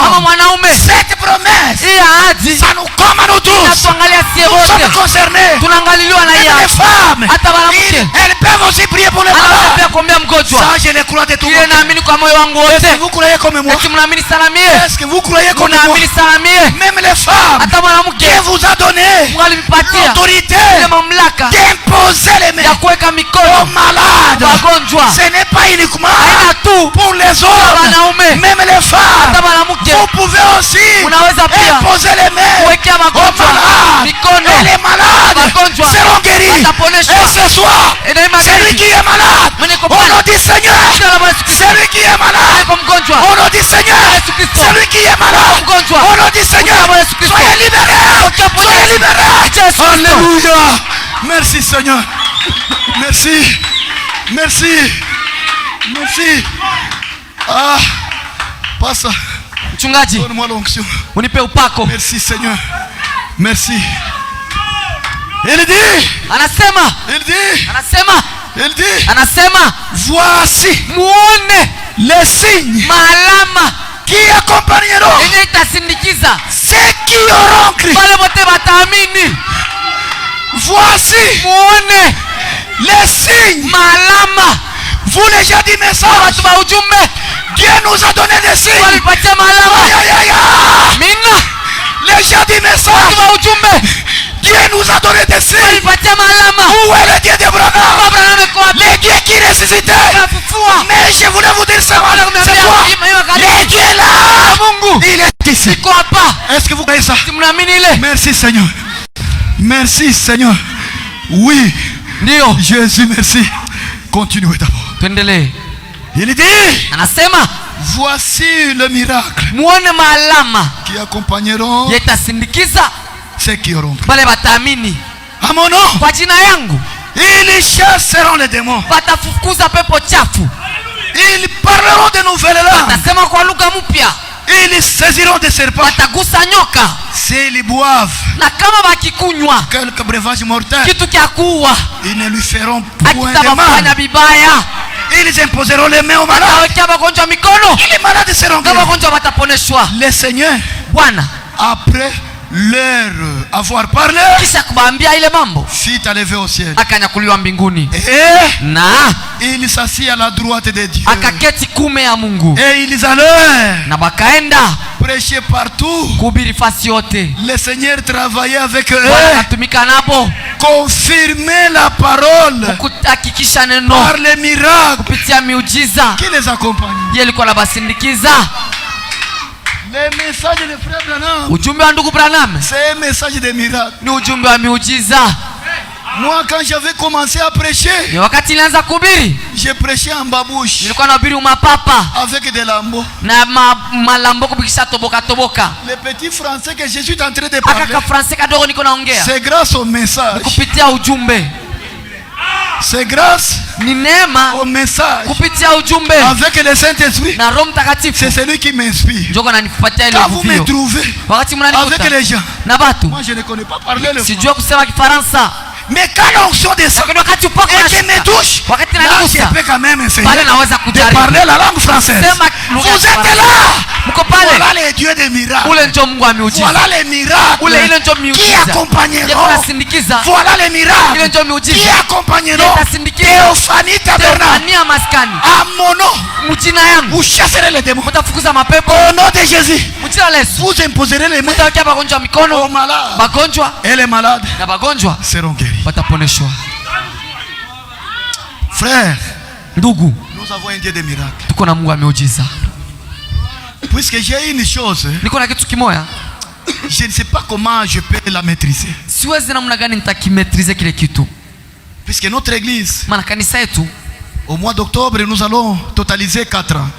Ama mwanaume. Cette promesse. Hii ahadi. Ça nous comme à nous tous. Natuangalia sie wote. Nous sommes concernés. Tunaangaliwa na les femmes. Hata mwanamke. Elles peuvent aussi prier pour les malades. Pia kuombea mgonjwa. Ça je le crois de tout mon cœur. Naamini kwa moyo wangu wote. Est-ce que vous croyez comme moi? Eti mnaamini sana mie? Est-ce que vous croyez comme moi? Mnaamini sana mie? Même les femmes. Hata mwanamke. Dieu vous a donné l'autorité d'imposer les mains. Ya kuweka mikono aux malades. Wagonjwa. Ce n'est pas uniquement tu pour les hommes. Même les femmes. Vous pouvez aussi imposer les mains aux malades. Et les malades seront guéris. Et ce soir, celui qui est malade, au nom du Seigneur, celui qui est malade, au nom du Seigneur, celui qui est malade, au nom du Seigneur, soyez libérés. Soyez libérés. Alléluia. Merci Seigneur. Merci. Merci. Merci. Ah, passa. Mchungaji, donne-moi l'onction. Unipe upako. Merci Seigneur. Merci. Il dit. Anasema. Il dit. Anasema. Il dit. Anasema. Voici. Muone les signes. Maalama. Qui accompagneront. Yenye itasindikiza. Ceux qui auront cru. Wale wote wataamini. Voici. Muone. Les signes. Maalama. Vous les gens du message. Dieu nous a donné des signes. Les gens du message. Dieu nous a donné des signes. Où est le Dieu d'Abraham? Le Dieu qui ressuscitait. Mais je voulais vous dire ça. Le Dieu est là. Il est ici. Est-ce que vous voyez ça? Merci Seigneur. Merci Seigneur. Oui. Jésus, merci. Continuez d'abord. Il dit, anasema, voici le miracle muone maalama qui accompagneront yatasindikiza ceux qui auront cru. Wale wataamini à mon nom. Kwa jina yangu ils chasseront les démons. Watafukuza pepo chafu. Ils parleront de nouvelles langues. Watasema kwa lugha mpya. Ils saisiront des serpents. Watagusa nyoka. S'ils boivent quelques breuvages mortels, kitu kya kuua, ils ne lui feront point de mal. Bibaya. Ils imposeront les mains aux malades. Et les malades seront guéris. Le Seigneur, après leur avoir parlé, fit à lever au ciel. Et il s'assit à la droite de Dieu. Et ils allèrent prêcher partout. Le Seigneur travaillait avec eux. Confirmer la parole par les miracles qui les accompagnent. Le message de frère Branham, c'est un message de miracle. Moi, quand j'avais commencé à prêcher, j'ai prêché en babouche avec des lambeaux. Les petits français que je suis en train de parler, c'est grâce au message. C'est grâce au message avec le Saint-Esprit. C'est celui qui m'inspire. Quand vous me trouvez avec les gens, moi je ne connais pas parler le français. Mais quand l'onction descend et qu'elle me touche, là je peux quand même essayer de parler la langue française. Vous êtes là. Voilà les dieux des miracles. Voilà les miracles qui accompagneront. Voilà les miracles qui accompagneront Théophanie Tabernacle. À mon nom, vous chasserez les démons. Au nom de Jésus, vous imposerez les mains aux malades. Et les malades seront guéris. Frère, nous avons un Dieu de miracles. Puisque j'ai une chose, je ne sais pas comment je peux la maîtriser. Puisque notre église, au mois d'octobre, nous allons totaliser 4 ans.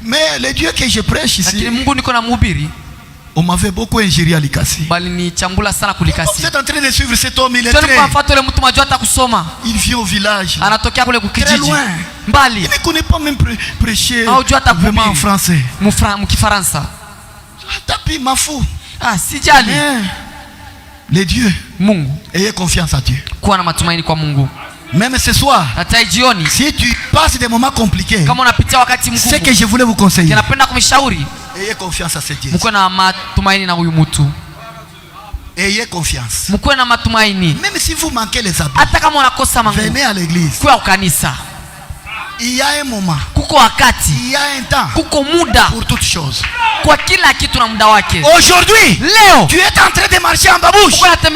Mais le Dieu que je prêche ici, on m'avait beaucoup ingéré à Likasi. Vous êtes en train de suivre cet homme, il est il vient au village, très loin. Il ne connaît pas même prêcher vraiment en français. Tapi mafou. Les dieux, ayez confiance à Dieu. Même ce soir, si tu passes des moments compliqués, ce que je voulais vous conseiller, ayez confiance à ce Dieu. Ayez confiance. Même si vous manquez les habits, venez à l'église. Il y a un moment, il y a un temps pour toutes choses. Aujourd'hui, tu es en train de marcher en babouche, mais tu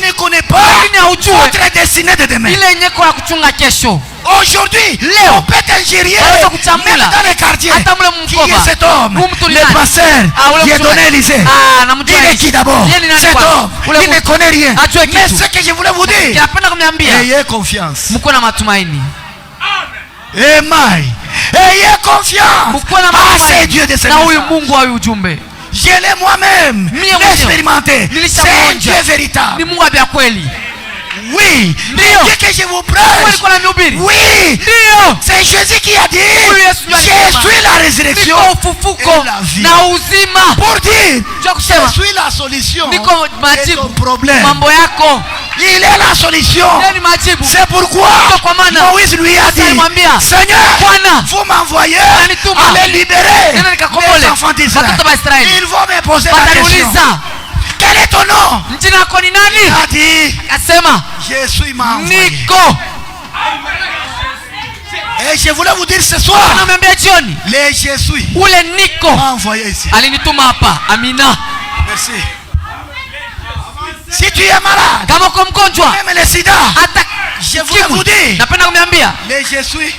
ne connais pas votre destinée de demain. Aujourd'hui, on peut t'ingérer même dans les quartiers. Qui est cet homme? Le pasteur qui est donné Élysée. Il est qui d'abord? Cet homme, il ne connaît rien. Mais ce que je voulais vous dire, ayez confiance. Ayez confiance à ces dieux de ce message. Je l'ai moi-même expérimenté. C'est un Dieu véritable. Oui, le Dieu que je vous prêche, oui, c'est Jésus qui a dit, je suis la résurrection et la vie. Pour dire, je suis la solution de ton problème. Il est la solution. C'est pourquoi Moïse lui a dit, Seigneur, vous m'envoyez aller libérer les enfants d'Israël. Ils vont me poser la question, quel est ton nom? Il a dit, je suis m'envoyé. Et je voulais vous dire ce soir, les Jésus m'a envoyé ici. Merci. Si tu es malade, même le sida, je voulais vous dire, les Jésus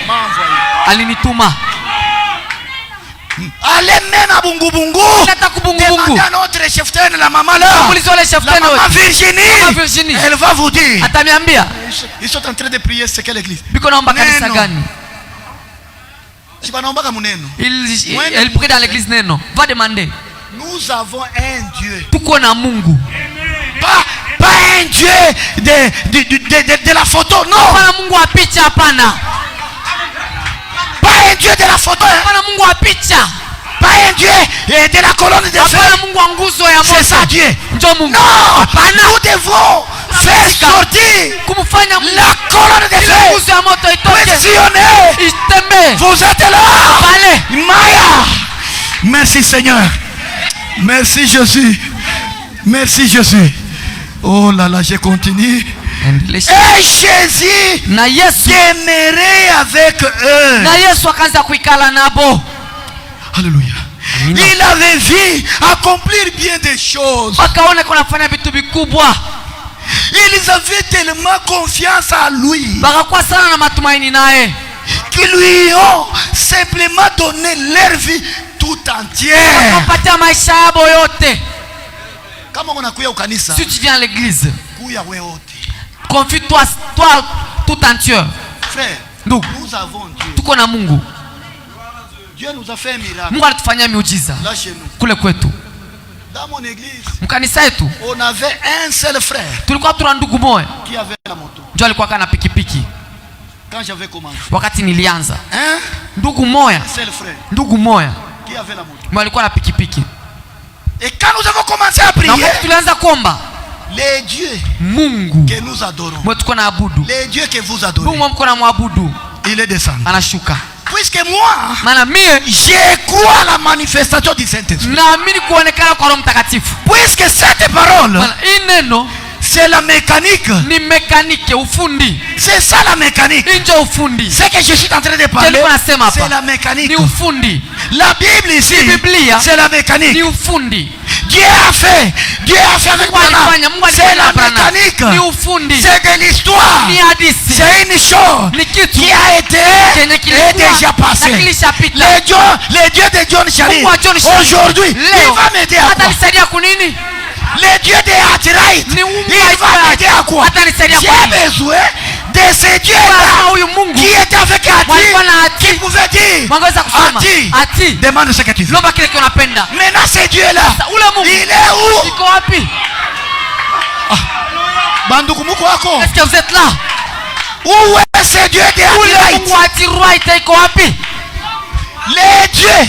m'a envoyé. Allez même à Bungu Bungu, demandez à notre cheftaine, la maman là, la maman Virginie, elle va vous dire. Ils sont en train de prier, c'est quelle église? Elle prie dans l'église Neno. Va demander. Nous avons un Dieu. Pas un Dieu de la photo, non. Pas un Dieu de la photo. Pas un Dieu de la colonne de feu. C'est ça Dieu. Non, nous devons faire sortir la colonne de feu. Questionner. Vous êtes là. Maya. Merci Seigneur. Merci Jésus. Merci Jésus. Oh là là, je continue. Et Jésus demeurait avec eux. Alléluia. Il avait vu accomplir bien des choses. Ils avaient tellement confiance à lui qu'ils lui ont simplement donné leur vie tout entière. Si tu viens à l'église, confie-toi tout entier. Frère, nous avons Dieu. Tuko na Mungu. Dieu nous a fait un miracle. Mungu alitufanyia miujiza kule kwetu. Dans mon église, mkanisa yetu on avait un seul frère. Tulikuwa tuna ndugu moja qui avait la moto. Ndio alikuwa kana pikipiki. Quand j'avais commencé. Wakati nilianza. Ndugu moja. Seul frère. Ndugu moja. Qui avait la moto. Mwa alikuwa na pikipiki. Et quand nous avons commencé à prier, tulianza kuomba, les dieux Mungu que nous adorons, les dieux que vous adorez, il est descendu. Anashuka. Puisque moi, je crois à la manifestation du Saint-Esprit. Puisque cette parole, c'est la mécanique. C'est ça la mécanique. C'est que je suis en train de parler. C'est la mécanique. La Bible ici, c'est la mécanique. Dieu a fait avec Branham. C'est la mécanique. C'est de l'histoire. C'est une chose qui a été déjà passée. Les dieux de John Charit, aujourd'hui, il va m'aider à quoi? Les dieux de Hathorite, il va m'aider à quoi? J'ai besoin de ces dieux-là qui étaient avec Hati, qui pouvaient dire Hati, demande ce que tu veux. Maintenant ces dieux-là, il est où? Est-ce que vous êtes là? Où est ce dieu de Hathorite? Les dieux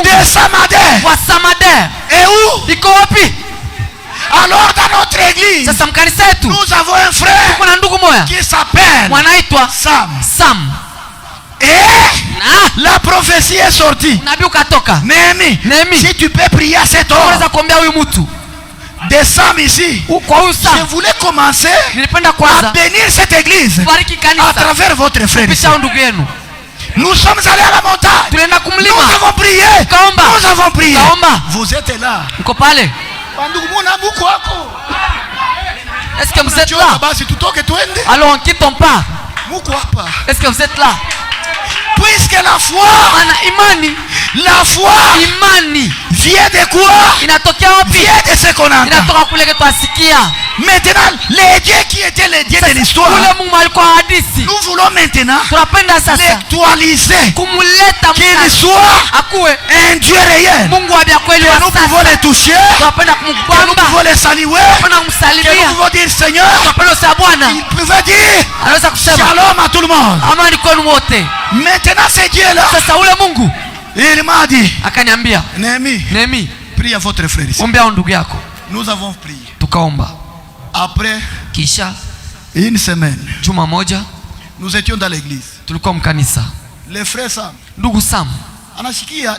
de Samader. Et où? Alors dans notre église, nous avons un frère qui s'appelle Sam. Et la prophétie est sortie. Néhémie, si tu peux prier à cet homme de Sam ici, je voulais commencer à bénir cette église à travers votre frère. Nous sommes allés à la montagne. Nous avons prié. Nous avons prié. Vous êtes là. Est-ce que vous êtes là? Alors on quitte ton pas. Est-ce que vous êtes là? Puisque la foi vient de quoi? Vient de ce qu'on entend. Maintenant, les dieux qui étaient les dieux de l'histoire, nous voulons maintenant l'actualiser, qu'il soit un Dieu réel, que nous pouvons les toucher, que nous pouvons les saluer, que nous pouvons dire Seigneur, il pouvait dire Shalom à tout le monde. Maintenant c'est Dieu là, il m'a dit Néhémie, prie à votre frère ici. Nous avons prié. Après une semaine, nous étions dans l'église. Le frère Sam,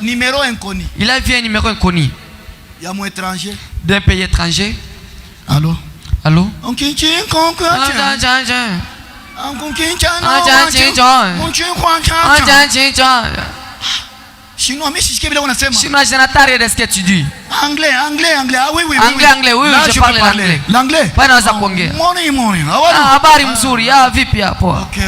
numéro inconnu. Il a vu un numéro inconnu. Il y a mon étranger. D'un pays étranger. Allô? Chinois, mais Chinois, je n'entends rien de ce que tu dis. Anglais. Ah oui. Anglais, oui, là, je parle l'anglais. L'anglais? Morning. Habari mzuri. Vipi hapo? Ok.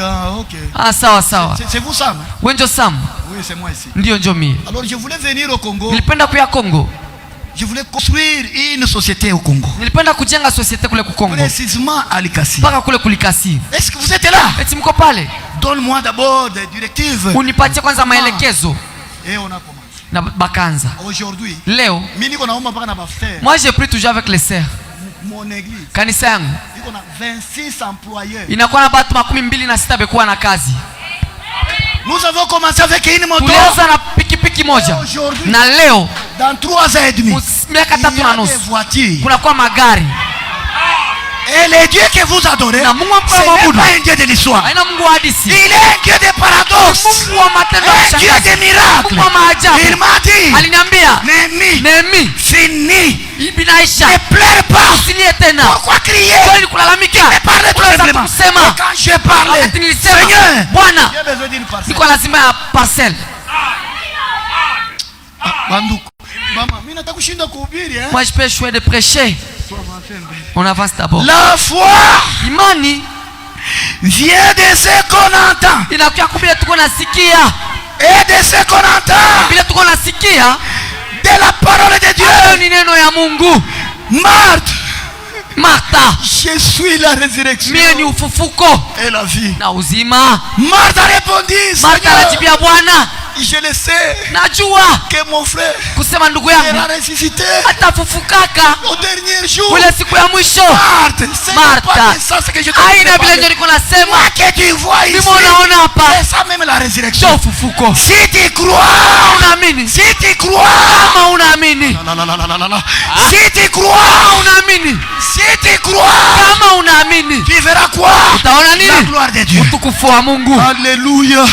Sawa. C'est vous Sam? Wewe ndio Sam? Oui, c'est moi ici. Ndio mimi. Alors je voulais venir au Congo. Nilipenda kuja Congo. Je voulais construire une société au Congo. Nilipenda kujenga société kule Congo. Précisément à Likasi. Paka kule Likasi. Est-ce que vous êtes là? Eti mko pale? Donne-moi d'abord des directives. Unipatie kwanza maelekezo. Et on a commencé. Na bakanza. Aujourd'hui, leo, moi j'ai pris toujours avec les sœurs. Mon église, kanisa yangu iko na 26 employés. Inakuwa na watu 26 bekuwa na kazi. Nous avons commencé avec une moto. Tulianza na pikipiki moja. Na leo dans 3 ans et demi, miaka 3 na nusu kuna kwa magari. Et le Dieu que vous adorez, ce n'est pas un Dieu de l'histoire. Il est un Dieu de paradoxes, un Dieu de miracles. Il m'a dit, Néhémie, fini. Ne pleure pas. Pourquoi crier? Il me parlait tout simplement. Et quand je parlais, Seigneur, j'ai besoin d'une parcelle. Moi je peux choisir de prêcher. On avance d'abord. La foi imani vient de ce qu'on entend. Et de ce qu'on entend. De la parole de Dieu. Martha, je suis la résurrection et la vie. Martha répondit, Seigneur, je le sais que mon frère sera ressuscité au dernier jour. Martha, c'est que je te moi que tu vois ici, c'est ça même la résurrection. Si tu crois, si tu crois, si tu crois, si tu crois, tu verras quoi? La gloire de Dieu. Alléluia.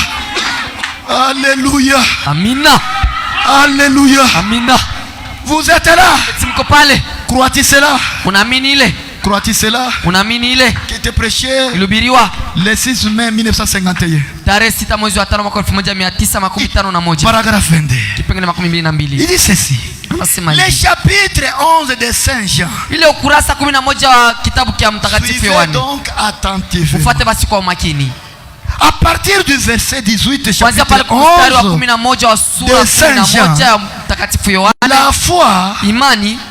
Alléluia. Amina. Alléluia. Amina. Vous êtes là. Crois-tu cela? Crois-tu cela? Qui était prêché le 6 mai 1951. Paragraphe 22. Il dit ceci. Le chapitre 11 de Saint Jean. Suivez donc attentivement. À partir du verset 18 chapitre 11 de Saint Jean, la foi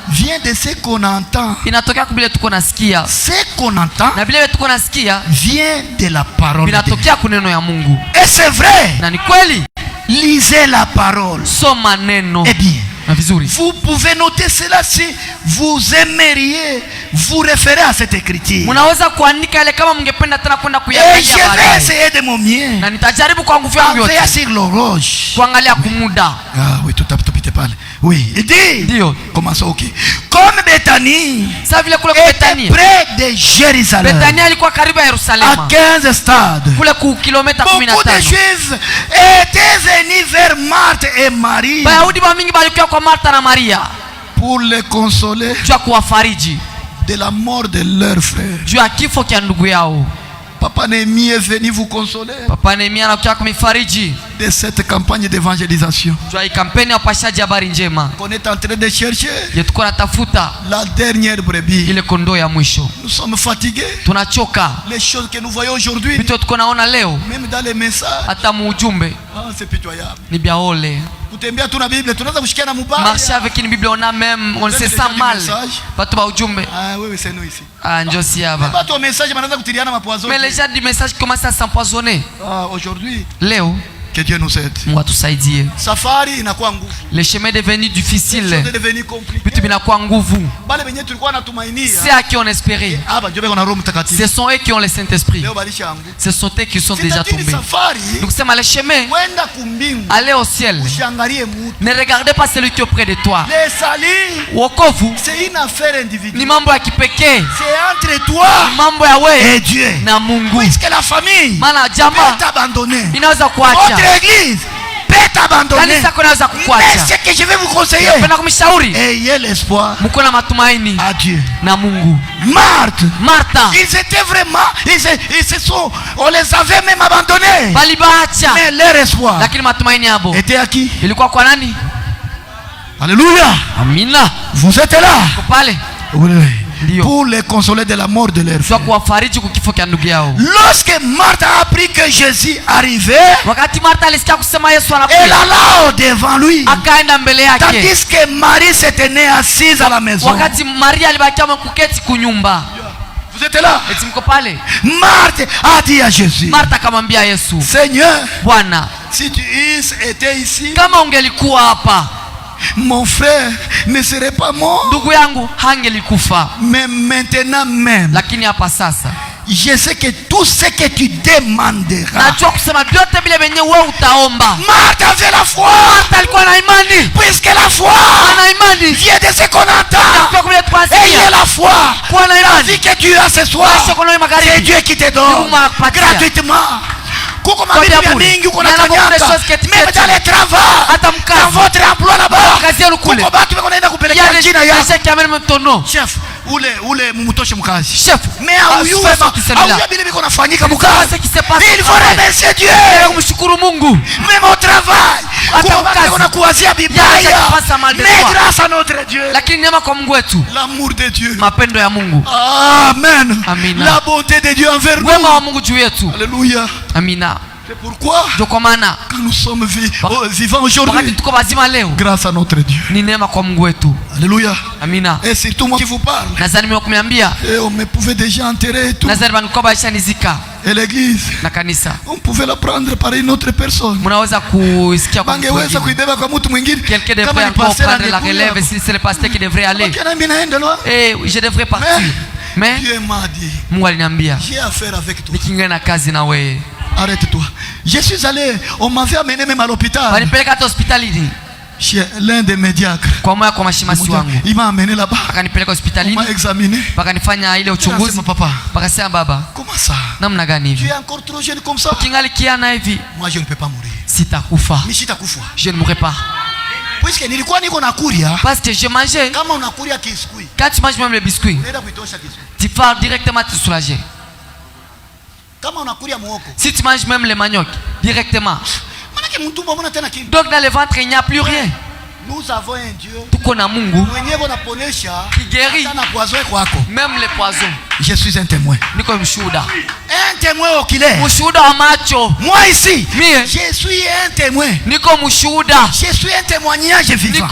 vient de ce qu'on entend. Ce qu'on entend vient de la parole de Dieu. Et c'est vrai. Lisez la parole. Eh bien, vous pouvez noter cela si vous aimeriez vous référer à cette écriture. Et je vais essayer de mon mieux. Envoyer sur l'horloge. Ah oui, tout à fait. Oui, il dit. Comment ça, ok. Comme Béthanie était près de Jérusalem, à 15 stades, beaucoup de Juifs étaient venus vers Marthe et Marie pour les consoler de la mort de leur frère. Papa Néhémie est venu vous consoler de cette campagne d'évangélisation. On est en train de chercher la dernière brebis. Nous sommes fatigués. Les choses que nous voyons aujourd'hui, même dans les messages, c'est pitoyable. Marcher avec une Bible, on a même, on se sent mal. Ah oui, c'est nous ici. Mais les gens du message commencent à s'empoisonner. Aujourd'hui, Léo, que Dieu nous aide. Le chemin est devenu difficile. C'est à qui on espérait. Ce sont eux qui ont le Saint-Esprit. Ce sont eux qui sont déjà tombés. Donc c'est le chemin. Allez au ciel. Ne regardez pas celui qui est auprès de toi. C'est une affaire individuelle. C'est entre toi et Dieu. Puisque la famille peut t'abandonner. Votre église peut t'abandonner. Mais ce que je vais vous conseiller, ayez l'espoir à Dieu. Martha, ils étaient vraiment, on les avait même abandonnés. Mais leur espoir était à qui? Alléluia. Amina. Vous êtes là. Oui. Pour les consoler de la mort de leur frère. Lorsque Marthe a appris que Jésus arrivait, elle alla devant lui, tandis que Marie s'était assise à la maison. Vous êtes là? Marthe a dit à Jésus, Seigneur, si tu étais ici, mon frère ne serait pas mort. Mais maintenant même, Je sais que tout ce que tu demanderas. Marthe avait la foi. Puisque la foi vient de ce qu'on entend. Ayez la foi. La vie que tu as ce soir, c'est Dieu qui te donne gratuitement. Même dans les travaux, dans votre emploi là-bas, chef, ule mumutoshe mkazi. Chef, mais il faut remercier Dieu. Même au travail, mais grâce à notre Dieu, l'amour de Dieu, amen, la bonté de Dieu envers nous, alléluia. Amina. C'est pourquoi quand nous sommes vivants aujourd'hui, grâce à notre Dieu, alléluia. Amina. Et c'est tout moi qui vous parle. Et on me pouvait déjà enterrer tout. Et l'église, on pouvait la prendre par une autre personne. Quelqu'un devrait encore prendre la relève si c'est le pasteur qui devrait aller. Et je devrais partir. Mais Dieu m'a dit, j'ai affaire avec toi. Arrête-toi. Je suis allé, on m'avait amené même à l'hôpital. Chez l'un des médiacres. Il m'a amené là-bas. Il m'a examiné. Papa. Comment ça? Tu es encore trop jeune comme ça. Moi je ne peux pas mourir. Je ne mourrai pas. Parce que je mangeais. Quand tu manges même le biscuit, tu vas directement te soulager. Si tu manges même le manioc, directement. Donc dans le ventre il n'y a plus rien. Nous avons un Dieu qui guérit même les poisons. Je suis un témoin. Un témoin oculaire. Moi ici, je suis un témoin. Je suis un témoignage vivant.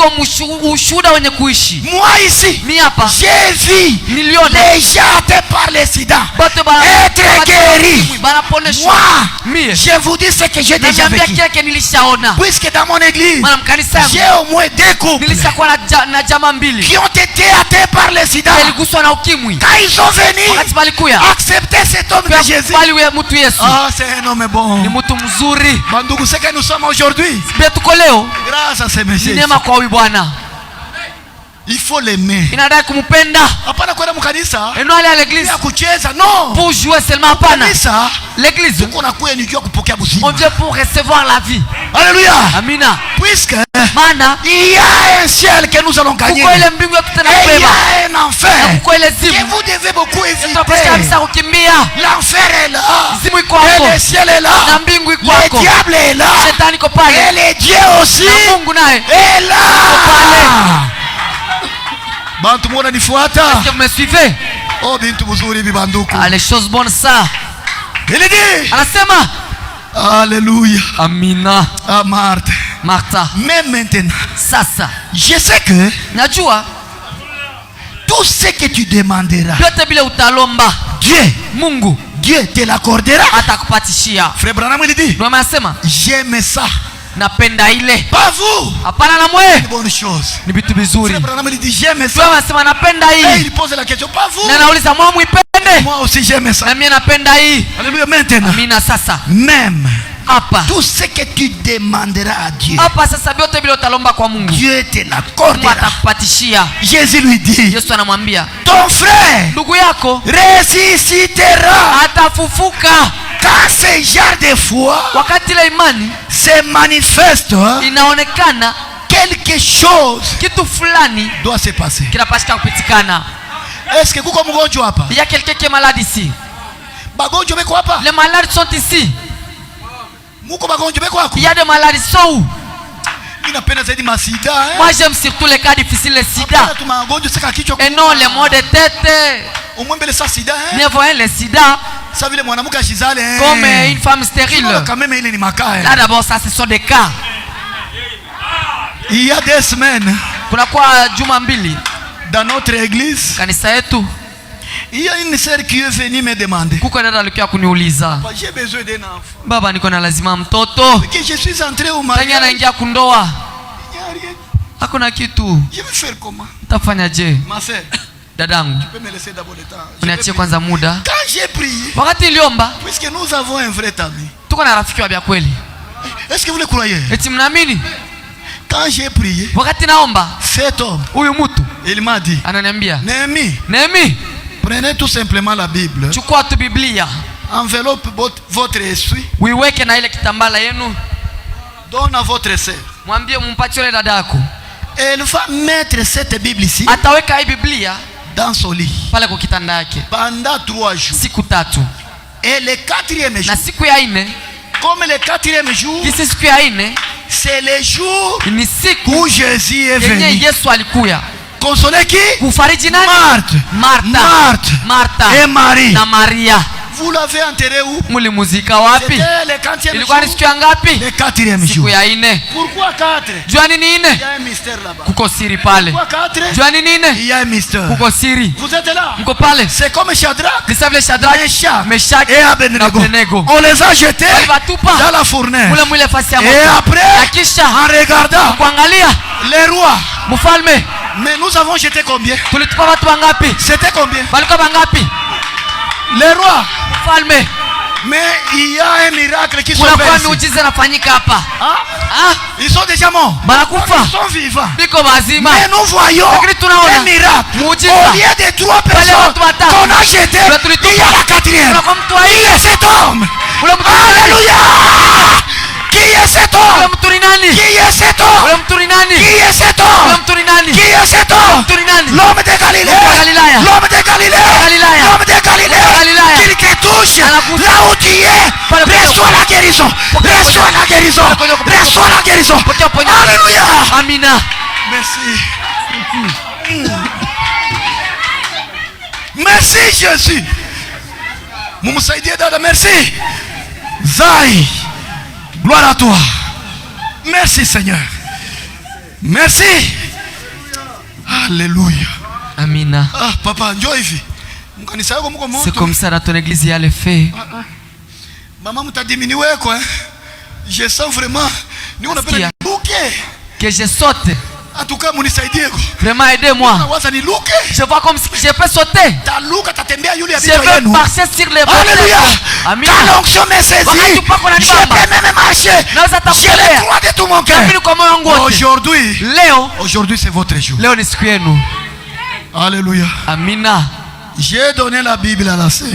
Moi ici, j'ai vu les gens atteints par le sida être guéris. Moi, je vous dis ce que j'ai déjà vécu. Puisque dans mon église, j'ai au moins deux couples qui ont été atteints par le sida. Quand ils sont venus accepter cet homme de Jésus, ah, c'est un homme bon. Bandoukou, c'est que nous sommes aujourd'hui grâce à ces messieurs. Il faut l'aimer. Hapana kwenda mkanisa. Aller à l'église pour jouer seulement. L'église, on vient pour recevoir la vie. Alléluia. Amina. Puisque il y a un ciel que nous allons gagner. Et il y a un enfer que vous devez beaucoup éviter. L'enfer est là. Et le ciel est là. Le diable est là. Et le Dieu aussi est là. Bantu mwana nifuata. Est-ce que vous me suivez? Oh bintu mzuri hivi banduku. Ah, les choses bonnes ça. Il dit. Anasema. Alléluia. Amina. Ah Marthe. Martha. Même maintenant. Sasa. Je sais que. Najua. Tout ce que tu demanderas. Dieu. Mungu. Dieu te l'accordera. Atakupatishia. Frère Branham il dit. J'aime ça. Napenda ile. Pas vous. Hapana na mwe. Ni bonne chose. Ni vitu vizuri. Frère Branham il dit j'aime ça. Anasema napenda hii. Et il pose la question pas vous. Na nauliza mwa muipende. Moi aussi j'aime ça. Na mimi napenda hii. Alléluia maintenant. Amina sasa. Même Apa. Tout ce que tu demanderas à Dieu. Apa sasa vyote vile utalomba kwa Mungu. Dieu te l'accordera. Atakupatishia. Jésus lui dit. Yesu anamwambia. Ton frère. Ndugu yako. Ressuscitera. Atafufuka. Quand ce genre de foi wakati la imani se manifeste, inaonekana quelque chose kitu fulani doit se passer. Kinapasika kupitikana. Est-ce que kuko mgonjwa hapa? Il y a quelqu'un qui est malade ici. Bagonjwa beko hapa? Les malades sont ici. Muko bagonjwa beko hapa? Il y a des malades sont où? Inapenda zaidi masida. Moi j'aime surtout les cas difficiles, les sida. Et non les maux de tête. Umwembele sa sida. Ne voyez les sida. Ça vile mwanamke ashizale. Comme une femme stérile. Quand même ile ni makaa. Là d'abord ça ce sont des cas. Il y a des semaines. Kuna kwa juma mbili. Dans notre église. Kanisa yetu. Il y a une sœur qui est venue me demander. Kuko dada alikuwa kuniuliza. J'ai besoin d'un enfant. Baba niko na lazima mtoto. Que je suis entré au mariage. Tanya naingia kundoa. Hakuna kitu. Je vais faire comment? Utafanya je? Ma sœur. Dadangu, tu peux me laisser d'abord le temps. uniachie kwanza muda. Quand j'ai prié, wakati niliomba, puisque nous avons un vrai ami, tuko na rafiki wa kweli. Est-ce que vous le croyez? Eti mnaamini? Quand j'ai prié, wakati naomba, cet homme, huyu mtu, il m'a dit, ananiambia, Néhémie, prenez tout simplement la Bible, chukua tu Biblia, enveloppe votre esprit, uiweke na ile kitambala yenu, donne à votre sœur, mwambie mumpatie ile dada yako. Elle va mettre cette Bible ici, ataweka hii Biblia dans son lit, pale kwa kitanda yake, pendant 3 jours, siku 3. Et le 4e jour, na siku ya 4, comme le 4e jour, kisi siku ya 4, c'est le jour ni siku où Jésus est venu. Yesu alikuya Consoler qui? kufariji nani? Martha et Marie. na Maria. Vous l'avez enterré où? Mulimuzika wapi? C'était le 4e ilikuwa ni siku ya ngapi? Le 4e jour. Siku ya 4. Pourquoi 4? Jua nini 4? Il y a un mystère là-bas. Kuko siri pale. Pourquoi 4? Jua nini 4? Il y a un mystère. Kuko siri. Vous êtes là? Mko pale. C'est comme Shadrach, Meshach et Abednego. On les a jetés dans la fournaise. Et après, en regardant les rois, mais nous avons jeté combien? C'était combien? Les rois. Mais il y a un miracle qui se fait ici. Ils sont déjà morts. Ils sont vivants. Mais nous voyons un miracle. Au lieu de 3 personnes qu'on a jetées, il y a la 4e. Qui est cet homme? Alléluia! Qui est cet homme? Qui est cet homme? Qui est cet homme? Qui est cet homme? L'homme de Galilée. L'homme de Galilée. L'homme de Galilée. Qui touche là où tu es. Reçois la guérison. Reçois la guérison. Reçois la guérison. Alléluia. Amina. Merci. Merci Jésus. Moumsaïdi Dada, merci. Zai. Gloire à toi. Merci Seigneur. Merci. Alléluia. Amina. Ah papa, njoo hivi. C'est comme ça dans ton église il y a le fait. Maman m'a diminué quoi. Je sens vraiment ni on appelle bouquet. Que je saute. En tout cas, munisaidie. Vraiment aidez-moi. Je vois comme si je peux sauter. Je veux marcher sur les bras. Alléluia. Quand l'onction me saisit, je peux même marcher. J'ai le droit de tout mon cœur. Aujourd'hui c'est votre jour. Alléluia. Amina. J'ai donné la Bible à la sœur.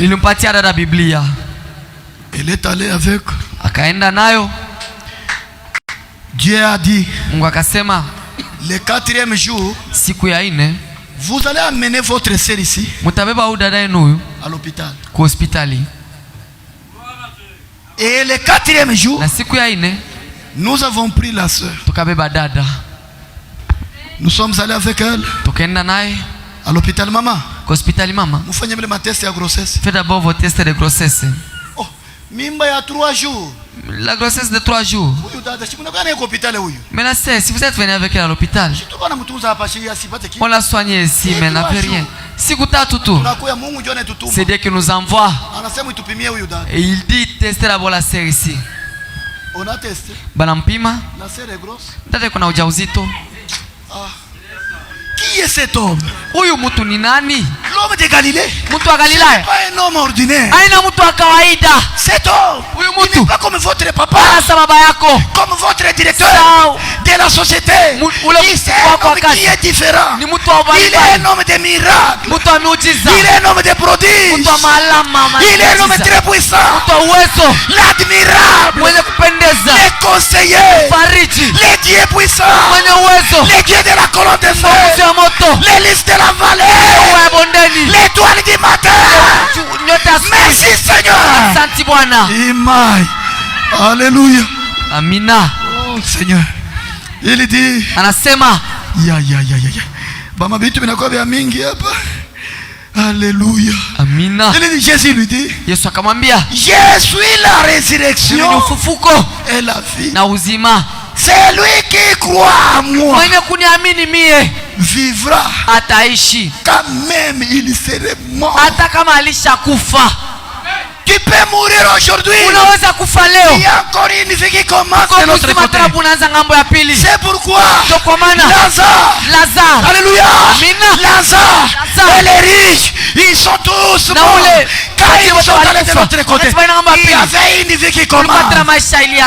Elle est allée avec. Akaenda nayo. Dieu a dit. Mungu akasema. Le 4e jour, siku ya 4, vous allez amener votre sœur ici. Mutabeba huyu dada yenu à l'hôpital. Kwa hospitali. Et le 4e jour, na siku ya 4, nous avons pris la sœur. Tukabeba dada. Nous sommes allés avec elle. Tukaenda naye à l'hôpital mama. Kwa hospitali mama. Mufanye vile matest ya grossesse. Faites d'abord vos tests de grossesse. Oh, mimba ya 3 jours. La grossesse de 3 jours. Mais si vous êtes venu avec elle à l'hôpital, on l'a soignée ici, mais elle n'a plus rien. C'est Dieu qui nous envoie. Et il dit testez d'abord la sœur ici. On a testé. Banampima. La sœur est grosse. Dada kuna ujauzito. Qui est cet homme? Huyu mtu ni nani? L'homme de Galilée. Mtu wa Galilaya. Pas un homme ordinaire. Aina mtu wa kawaida. Cet homme. Huyu mtu. Il n'est pas comme votre papa. Asa baba yako. Comme votre directeur de la société. Qui est différent. Ni mtu wa il est un homme de miracles. Mtu wa miujiza. Il est un homme de prodiges. Mtu wa maalama. Il est un homme très puissant. Mtu wa uwezo. L'admirable. Mwenye kupendeza. Le conseiller. Fariji. Le Dieu puissant. Mwenye uwezo. Le Dieu de la colonne de feu. L'hélice de la vallée. L'étoile du matin. Merci Seigneur. Asante Bwana. Imai. Alléluia. Amina. Oh Seigneur. Il dit. Anasema. Ya. Bama bitu binakuwa vya mingi hapa. Alléluia. Amina. Il dit, Jésus lui dit. Yesu akamwambia. Je suis la résurrection. Ufufuko. Et la vie. Na uzima. C'est lui qui croit en moi. Mwenye kuniamini mie vivra. Ataishi. Quand même il serait mort. Hata kama alishakufa. Tu peux mourir aujourd'hui. Unaweza kufa leo. Il y a encore une vie qui commence de notre côté. C'est pourquoi Lazare, alléluia, Lazare et les riches, ils sont tous morts. Quand ils sont allés de l'autre côté, il y avait une vie qui commence.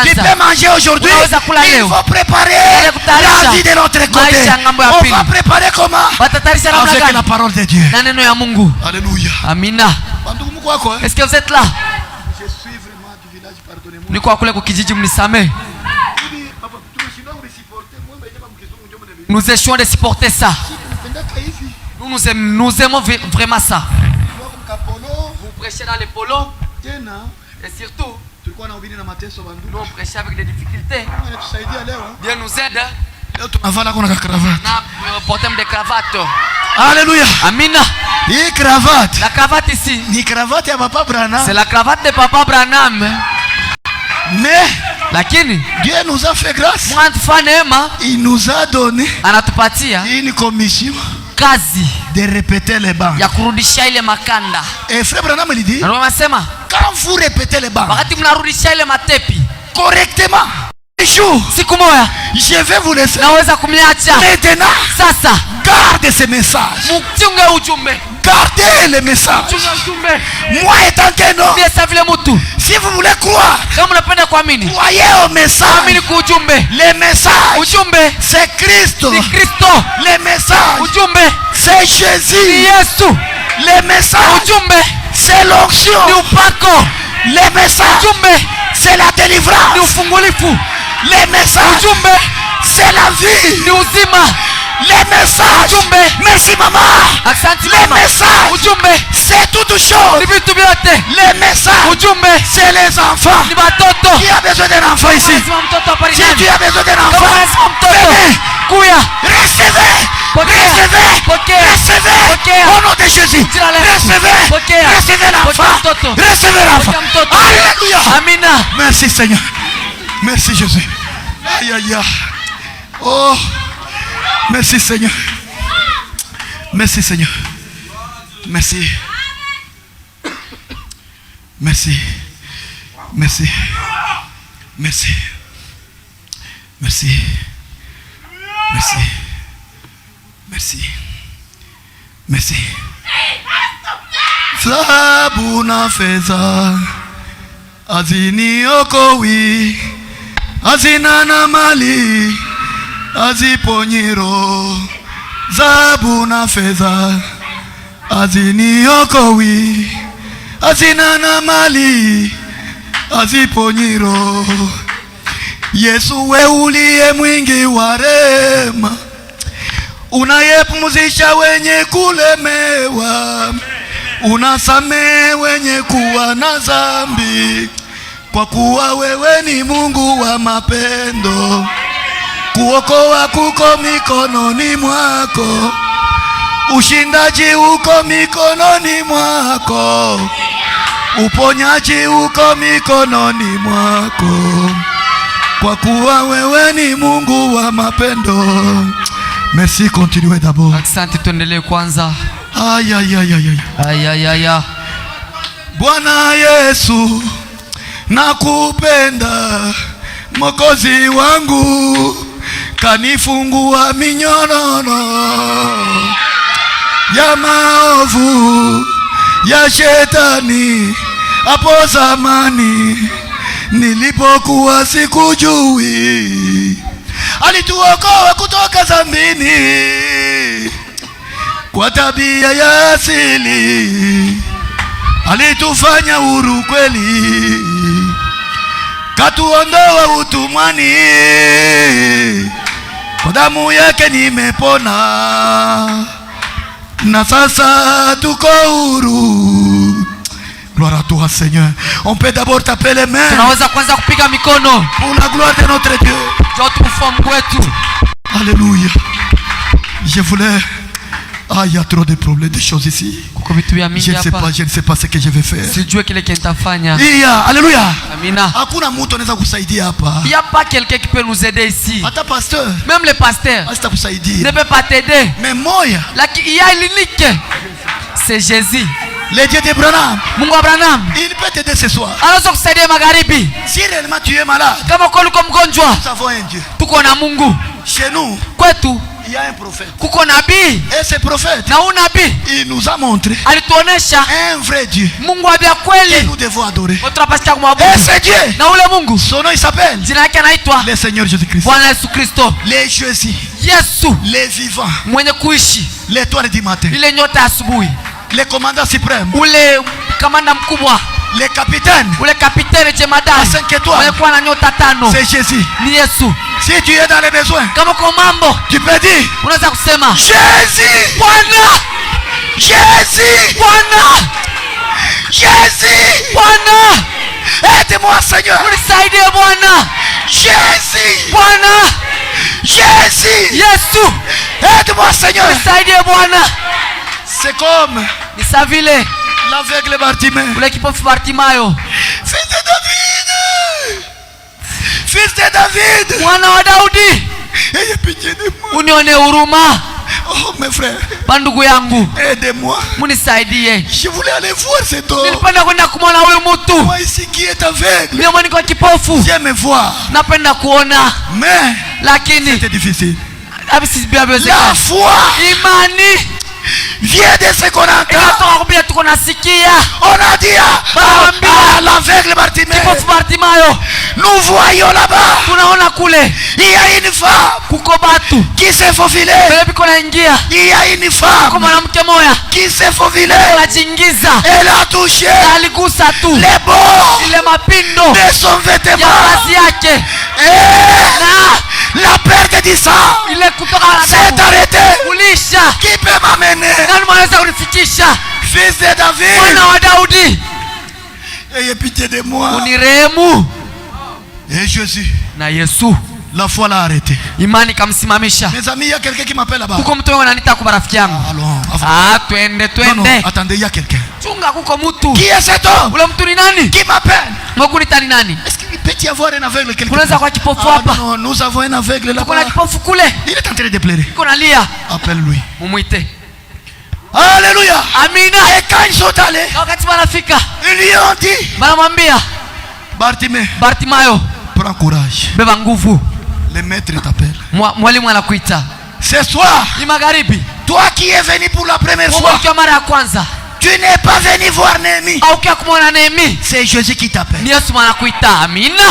Tu peux manger aujourd'hui. Il faut préparer la vie de l'autre côté. On va préparer comment? Avec la parole de Dieu. Alléluia. Amina. Est-ce que vous êtes là? Je suis vraiment du village, pardonnez-moi. Niko kule kukijiji, mnisamee. Nous échouons de supporter ça. Nous aimons vraiment ça. Vous prêchez dans les polos. Et surtout, nous on prêche avec des difficultés. Dieu nous aide. Nous portons des cravates. Alléluia. Amina. Cravate. La cravate ici. C'est la cravate de Papa Branham. Mais lakini Dieu nous a fait grâce. Il nous a donné une commission de répéter les bancs. Et frère Branham il dit, quand vous répétez les bancs correctement, je vais vous laisser. Maintenant, garde ces messages. Gardez les messages. Moi étant un homme, si vous voulez croire, croyez au message. Les messages, c'est Christ. Les messages, c'est Jésus. Les messages, c'est l'onction. Les messages, c'est la délivrance. Les messages, c'est la vie. Les messages, merci maman. Les messages, c'est toute chose. Les messages, c'est les enfants. Qui a besoin d'un enfant ici? Si tu as besoin d'un enfant, recevez, au nom de Jésus. Recevez l'enfant. Recevez l'enfant. Alléluia. Amina. Merci Seigneur. Merci Jésus. Aïe aïe aïe. Oh. Merci Seigneur. Merci Seigneur. Merci. Merci. Merci. Merci. Merci. Merci. Merci. Merci. Sabuna feza azini okowi azinana mali aziponyiro zabuna feza azini okowi azinana mali aziponyiro. Yesu we uliye mwingi wa rehema, unayepumzisha wenye kulemewa, unasamehe wenye kuwa na dhambi, kwa kuwa wewe ni Mungu wa mapendo. Kuokoa kuko mikononi mwako, ushindaji uko mikononi mwako, uponyaji uko mikononi mwako, kwa kuwa wewe ni Mungu wa mapendo. Merci, continuez d'abord. Asante, tuendelee kwanza. Aïe aïe aïe aïe. Aïe aïe aïe. Bwana Yesu nakupenda, Mwokozi wangu kanifungua minyororo ya maovu ya shetani. Hapo zamani nilipokuwa sikujui, alituokoa kutoka dhambini kwa tabia ya asili, alitufanya huru kweli, katuondoa utumwani, kwa damu yake nimepona, na sasa tuko huru. Gloire à toi Seigneur. On peut d'abord taper les mains. Tunaweza kwanza kupiga mikono pour la gloire de notre Dieu. Alléluia. Je voulais... Ah, il y a trop de problèmes, de choses ici. Je ne sais pas ce que je vais faire. Il y a, alléluia. Amina. Il n'y a pas quelqu'un qui peut nous aider ici. Même le pasteur ne peut pas t'aider. Mais moi, il y a l'unique. C'est Jésus. Le Dieu d'Abraham, Mungu wa Abraham, il peut t'aider ce soir. anaweza kusaidia magharibi. Si réellement tu es malade, Kama uko mgonjwa, nous avons un Dieu. tuko na Mungu. Chez nous, Kwetu il y a un prophète. kuko nabii, Et ce prophète, na nabii il nous a montré alituonesha un vrai Dieu Mungu wa que kweli. nous devons adorer. Tunapaswa Et kumwabudu. ce Dieu, Na ule Mungu, son nom il s'appelle jina lake anaitwa le Seigneur Jésus-Christ. Bwana Yesu Kristo. Les Jésus, Yesu les vivants, mwenye kuishi, l'étoile du matin, ile nyota ya asubuhi, les commandants suprêmes, ule kamanda mkubwa, les capitaines, ule kapiteni jemadari à 5 étoiles, mwenye kuwa na nyota 5, c'est Jésus. ni Yesu. Si tu es dans les besoins, Kama kwa mambo tu peux dire unaweza kusema Jésus, Bwana, Jésus, Bwana, Jésus, Bwana, aide-moi Seigneur. unisaidie Bwana, Jésus, Bwana, Jésus, Yesu, aide-moi Seigneur. unisaidie Bwana. C'est comme Ni sawa vile l'aveugle Bartimée. ule kipofu Bartimayo, Fils de David, fils de David, mwana wa Daudi, ayez pitié de moi. unione huruma. Oh mes frères, Bandugu yangu, aidez-moi. munisaidie. Je voulais aller voir cet homme. Nilipenda kwenda kumwona huyu mtu. Moi ici qui est aveugle, Mimi niko kipofu, j'aime voir. napenda kuona, Mais lakini c'était difficile. haviwezekani. La foi Imani vient de ce qu'on entend. inatoka kubia tuko nasikia. On a dit à l'aveugle Bartimée, Kipofu Bartimayo, nous voyons là-bas, tunaona kule il y a une femme kuko batu qui s'est faufilée. bele biko naingia, Il y a une kuko femme mwanamke moya qui s'est faufilée. anajiingiza, Elle a touché aligusa tu les bords ile mapindo de son ya vêtement. vazi yake, Et la perte du sang ile kutoka na s'est damu arrêtée. kulisha. Qui peut m'amener? Nani mwanaweza kunifikisha? Fils de David, Mwana wa Daudi, ayez pitié de moi. unirehemu. Et Jésus, Na Yesu la foi l'a arrêté. imani kamsimamisha. Mes amis, il y a quelqu'un qui m'appelle là-bas. Kuko mtu wangu ananiita kwa rafiki yangu. Allons, Twende non, non, twende. attendez, il y a quelqu'un. Chunga, kuko mtu. Qui est cet homme Ule mtu ni nani? qui m'appelle? Mwakunita ni nani? Est-ce qu'il peut y avoir un aveugle quelque Kunaweza part? kwa kipofu Ah, hapa. non, nous avons un aveugle Tuko na là-bas. kipofu kule. Il est en train de pleurer. Iko nalia. Appelle-lui. Mumuite. Alléluia. Amina. Et quand ils sont allés, Na wakati wanafika, ils lui ont dit, wanamwambia Bartimée, Bartimayo, prends courage. beba nguvu. Le maître t'appelle. Mwalimu anakuita. Ce soir, Ni magharibi. toi qui es venu pour la première Wewe fois, ukiwa mara ya kwanza tu n'es pas venu voir Néhémie. au ukiwa kumwona Nehemi, C'est Jésus qui t'appelle. ni Yesu anakuita. Amina.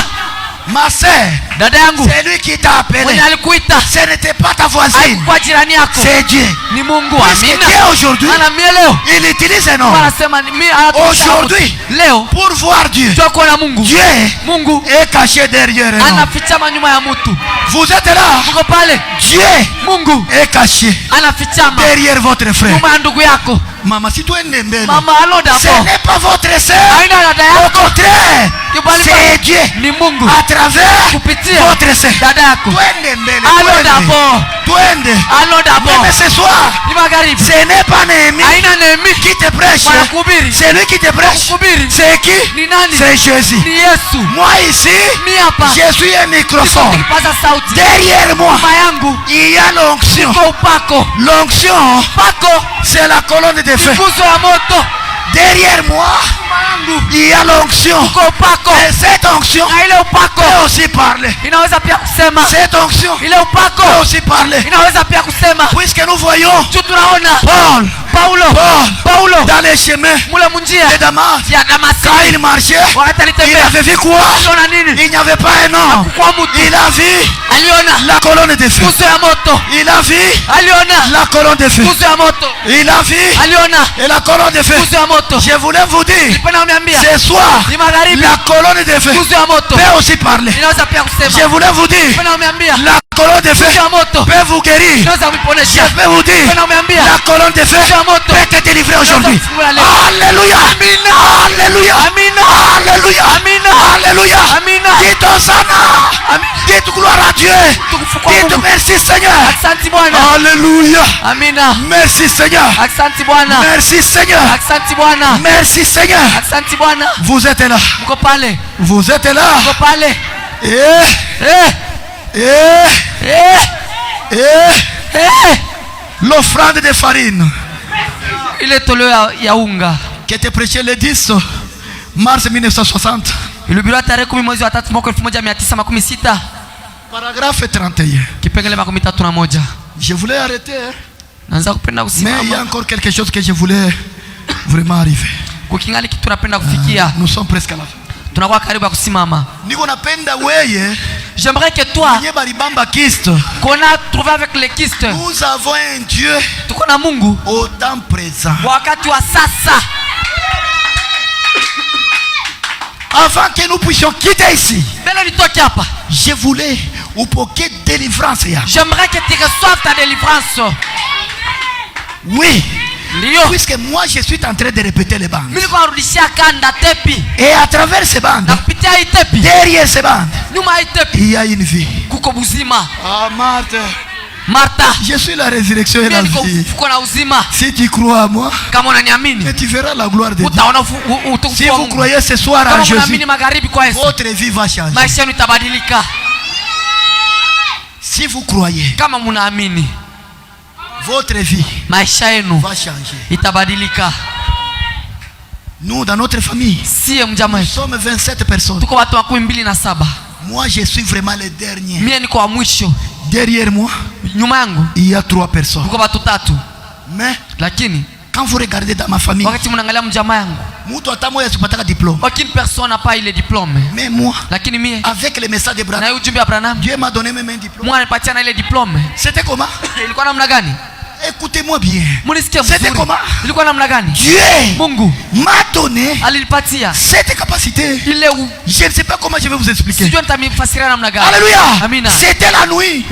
Ma sœur, Dada yangu, c'est lui qui t'a appelé. mwenye alikuita Ce n'était pas ta voisine. alikuwa jirani yako, C'est Dieu. ni Mungu. Parce que Amina. Dieu aujourd'hui, Ana mie leo il utilise un homme anasema mimi anatumia aujourd'hui leo pour voir Dieu. tu kuona Mungu. Dieu Mungu est caché derrière un homme. anafichama nyuma ya mtu. Vous êtes là. Uko pale, Dieu Mungu est caché anafichama derrière votre frère. nyuma ya ndugu yako. Maman, si toi es mbele, Mama aloda ce hapo, n'est pas votre sœur. haina dada Au yako, contraire, kibali c'est Dieu ni Mungu à travers kupitia votre sœur. dada yako. Twende mbele, Aloda hapo, twende. aloda hapo. Mais ce soir, Ni magharibi, ce n'est pas Néhémie haina Nehemi qui te prêche. wanakuhubiri. C'est lui qui te prêche. Kuhubiri C'est qui? ni nani? C'est Jésus. Ni Yesu. Moi ici, Mi hapa je suis un microphone. nikipaza sauti, Derrière moi, nyuma yangu il y a l'onction. kwa upako. L'onction, Upako c'est la colonne de feu. nguzo ya moto. Derrière moi, Nyuma yangu il y a l'onction. kwa upako, Et cette onction na ile upako peut aussi parler. inaweza pia kusema. Cette onction Ile upako peut aussi parler. inaweza pia kusema. Puisque nous voyons Tu tunaona Paul Paulo dans les chemins mule munjia de Damas. ya Damascus, Quand il marchait, wakati il alitembea avait vu quoi? aliona nini? Il n'y avait pas un homme. Kwa mtu Il a vu aliona la colonne de feu. nguzo ya moto, Il a vu aliona la colonne de feu. nguzo ya moto, Il a vu aliona et la colonne de feu. nguzo ya moto. Je voulais vous dire, Nipenda uniambia ce soir, ni magharibi, la colonne de feu nguzo ya moto peut aussi parler. inaweza pia Je kusema. voulais vous dire, Nipenda uniambia la colonne de feu nguzo ya moto peut vous guérir. inaweza Je kuiponesha. peux vous dire, Nipenda uniambia la colonne de feu nguzo ya moto peut te délivrer aujourd'hui. Alléluia. Alléluia. Amina. Alléluia. Amina. Alléluia. Amina. Alléluia. Amina. Dites Hosanna. Dites gloire à Dieu. Tukufu kwa Dites Mungu. merci Seigneur. Asante Bwana. Alléluia. Amina. Merci Seigneur. Asante Bwana. Merci Seigneur. Asante Bwana. Merci Seigneur. Asante Bwana. Vous êtes là. Mko pale. Vous êtes là. Mko pale. L'offrande de farine. Ile toleo ya unga qui était prêché le 10 mars 1960. Ilihubiriwa tarehe 10 mwezi wa 3 mwaka 1960. Paragraphe 31. Kipengele 31. Je voulais arrêter. Mais il y a encore quelque chose que je voulais vraiment arriver. Nous sommes presque à la fin. J'aimerais que toi qu'on a trouvé avec les kystes, nous avons un Dieu au temps présent. Avant que nous puissions quitter ici, je voulais upoke délivrance. J'aimerais que tu reçoives ta délivrance. Oui. Puisque moi je suis en train de répéter les bandes. Et à travers ces bandes, derrière ces bandes, il y a une vie. Ah, Martha, je suis la résurrection et la vie. Si tu crois à moi, tu verras la gloire de Dieu. Si vous croyez ce soir à Jésus, votre vie va changer. Si vous croyez, votre vie va changer. Nous, dans notre famille, nous sommes 27 personnes. Moi, je suis vraiment le dernier. Derrière moi, il y a 3 personnes. Mais quand vous regardez dans ma famille, aucune personne n'a pas eu le diplôme. Mais moi, avec le message de Branham, Dieu m'a donné même un diplôme. C'était comment? Écoutez-moi bien. C'était comment? Dieu m'a donné cette capacité. Je ne sais pas comment je vais vous expliquer. Alléluia. C'était la nuit.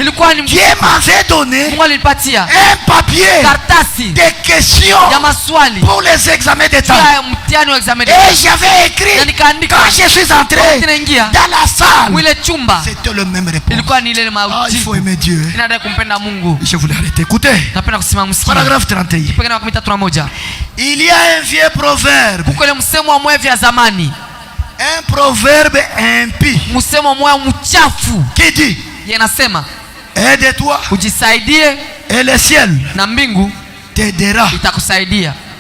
Dieu m'avait donné un papier des questions pour les examens d'État. Et j'avais écrit, quand je suis entré dans la salle, c'était le même réponse. Ah, il faut aimer Dieu. Je voulais arrêter. Écoutez. Paragraphe 31. Il y a un vieux proverbe. Un proverbe impie qui dit: aide-toi et le ciel t'aidera.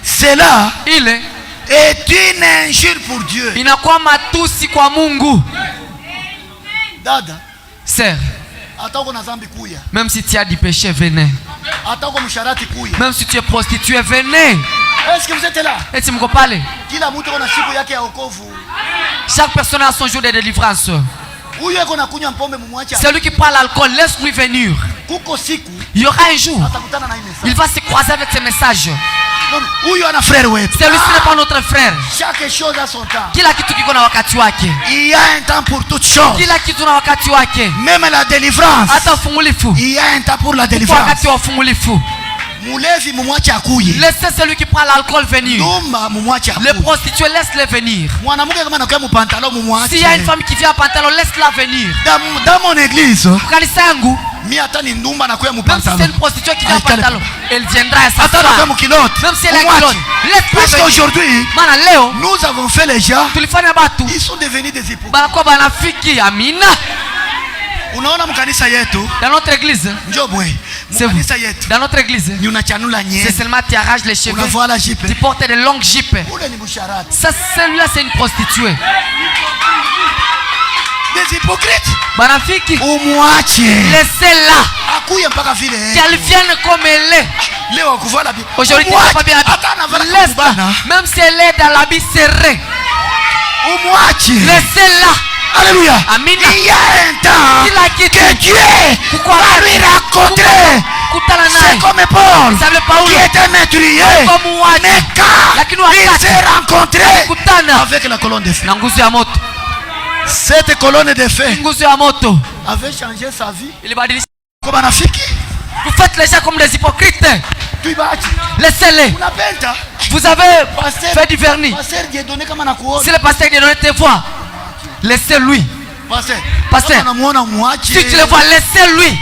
Cela est une injure pour Dieu. Dada, sœur, même si tu as du péché, venez. Même si tu es prostitué, venez. Est-ce que vous êtes là? Chaque personne a son jour de délivrance. Celui qui prend l'alcool, laisse-lui venir. Il y aura un jour, il va se croiser avec ces messages. Celui-ci n'est pas notre frère. Chaque chose a son temps. Il y a un temps pour toutes choses. Même la délivrance. Il y a un temps pour la délivrance. Laissez celui qui prend l'alcool venir. Les prostituées, laisse-les venir. S'il y a une femme qui vient en pantalon, laisse-la venir. Dans mon église, même si c'est une prostituée qui vient en pantalon, elle viendra à sa femme. Même si elle est culotte, laisse-la venir. Puisqu'aujourd'hui, nous avons fait les gens, ils sont devenus des hypocrites. Dans notre église, c'est vous. Dans notre église, c'est seulement tu arraches les cheveux, tu portes des longues jupes. Ça, celui-là, c'est une prostituée. Des hypocrites. Laissez-la. Qu'elle vienne comme elle est. Aujourd'hui, tu n'es pas bien habillée. Laisse-la. Même si elle est dans l'habit serré. Laissez-la. Alléluia. Amen. Il y a un temps que Dieu va lui raconter. C'est comme Paul qui était meurtrier. Mais quand il s'est rencontré avec la colonne de feu, cette colonne de feu avait changé sa vie. Comme un Afrique. Vous faites les gens comme des hypocrites. Laissez-les. Vous avez fait du vernis. Si le pasteur qui donné te voit, laissez-lui. Pasteur, si tu le vois, laissez-lui.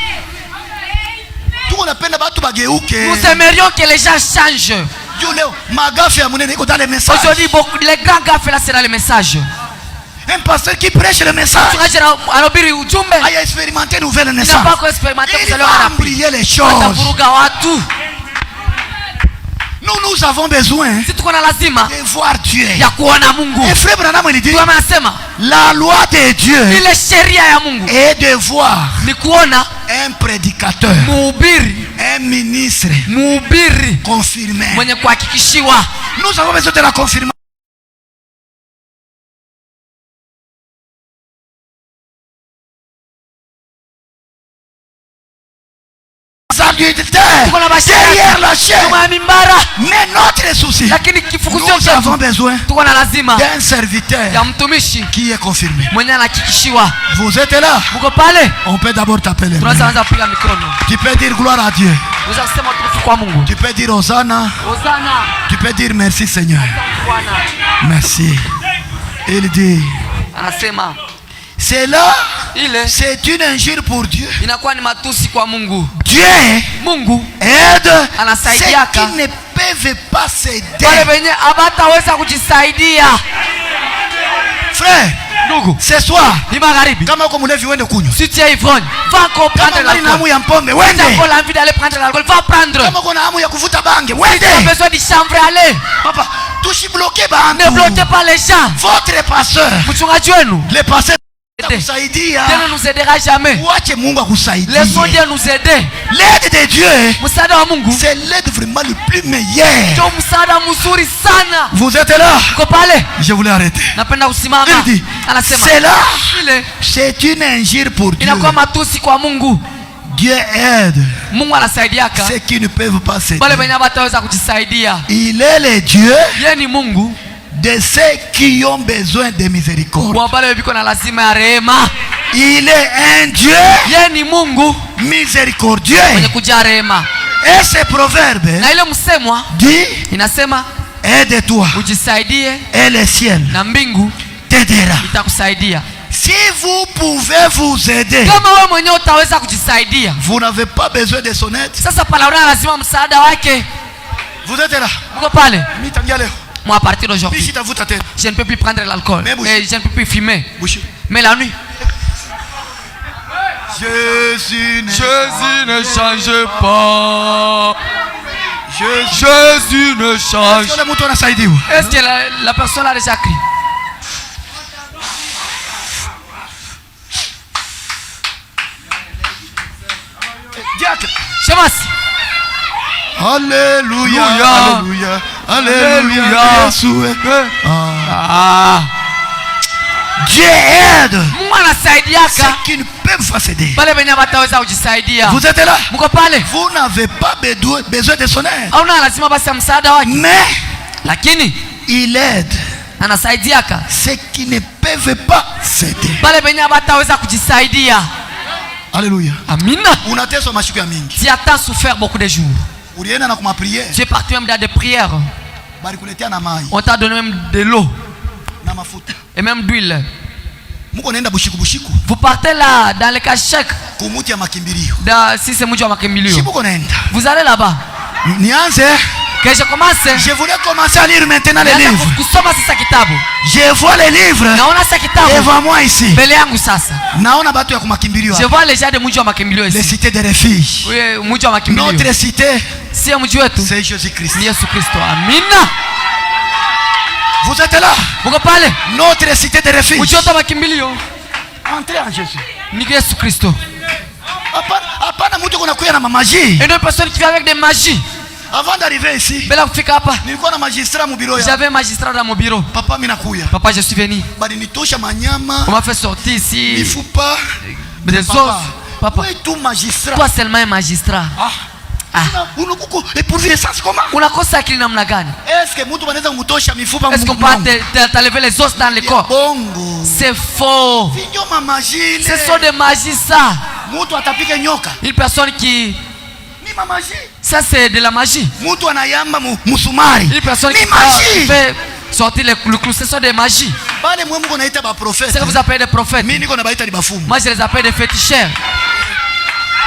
Nous aimerions que les gens changent. Aujourd'hui, les grands gars là, c'est dans le message. Un pasteur qui prêche le message, il a expérimenté une nouvelle naissance. Il va oublier les choses. Nous avons besoin si tuko na lazima de voir Dieu. ya kuona Mungu. Et frère Branham il dit, la loi de Dieu ile sheria ya Mungu est de voir ni kuona un prédicateur, mhubiri, un ministre mhubiri confirmé. mwenye kuhakikishiwa. Nous avons besoin de la confirmation. Derrière la chair. Mais notre souci, nous avons besoin d'un serviteur qui est confirmé. Vous êtes là. On peut d'abord taper les mains. Tu peux dire gloire à Dieu. Tu peux dire Hosanna. Tu peux dire merci Seigneur. Merci. Il dit, c'est là, c'est une injure pour Dieu. Dieu aide ceux qui ne peuvent pas s'aider. Frère, ce soir, si tu es ivrogne, va comprendre l'alcool. va l'envie d'aller prendre l'alcool, va prendre. Si tu as besoin de chanvre, allez. Papa, ne bloquez pas les gens. Votre pasteur, le pasteur Dieu ne nous aidera jamais. Laissons Dieu nous aider. L'aide de Dieu, c'est l'aide vraiment le plus meilleur. Vous êtes là. Je voulais arrêter. Il dit, c'est là, c'est une injure pour Dieu. Dieu aide ceux qui ne peuvent pas s'aider. Il est le Dieu de ceux qui ont besoin de miséricorde. Il est un Dieu miséricordieux. Et ce proverbe dit, aide-toi et le ciel t'aidera. Si vous pouvez vous aider, vous n'avez pas besoin de son aide. Vous êtes là. Moi, à partir d'aujourd'hui, je ne peux plus prendre l'alcool et je ne peux plus fumer. Mais la nuit, Jésus ne change pas. Jésus ne change. Est-ce que la personne a déjà crié? Alléluia, alléluia, alléluia. Dieu aide ceux qui ne peuvent pas s'aider. Vous êtes là. Vous n'avez pas besoin de son aide. Mais il aide ceux qui ne peuvent pas s'aider. Alléluia. Tu as tant souffert beaucoup de jours. Tu es parti même dans des prières. On t'a donné même de l'eau et même d'huile. Vous partez là dans les cachets. Si c'est Mouja Makimbilio, vous allez là-bas. Que je commence. Je voulais commencer à lire maintenant les livres. Je vois les livres devant moi ici. Je vois les gens de Mouja Makimbilio ici. Les cités de refuge. Notre cité, c'est Jésus-Christ. Amina. Vous êtes là. Notre cité de refuge. Entrez en Jésus. Et une personne qui vient avec des magies. Avant d'arriver ici, j'avais un magistrat dans mon bureau. Papa, je suis venu. On m'a fait sortir ici. Des os. Papa, toi seulement un magistrat. Est-ce qu'on peut t'enlever les os dans le corps? C'est faux. Ce sont des magies ça. Une personne qui... Ça c'est de la magie. Une personne qui fait sortir le clou, ce sont des magies. C'est que vous appelez des prophètes. Moi je les appelle des féticheurs.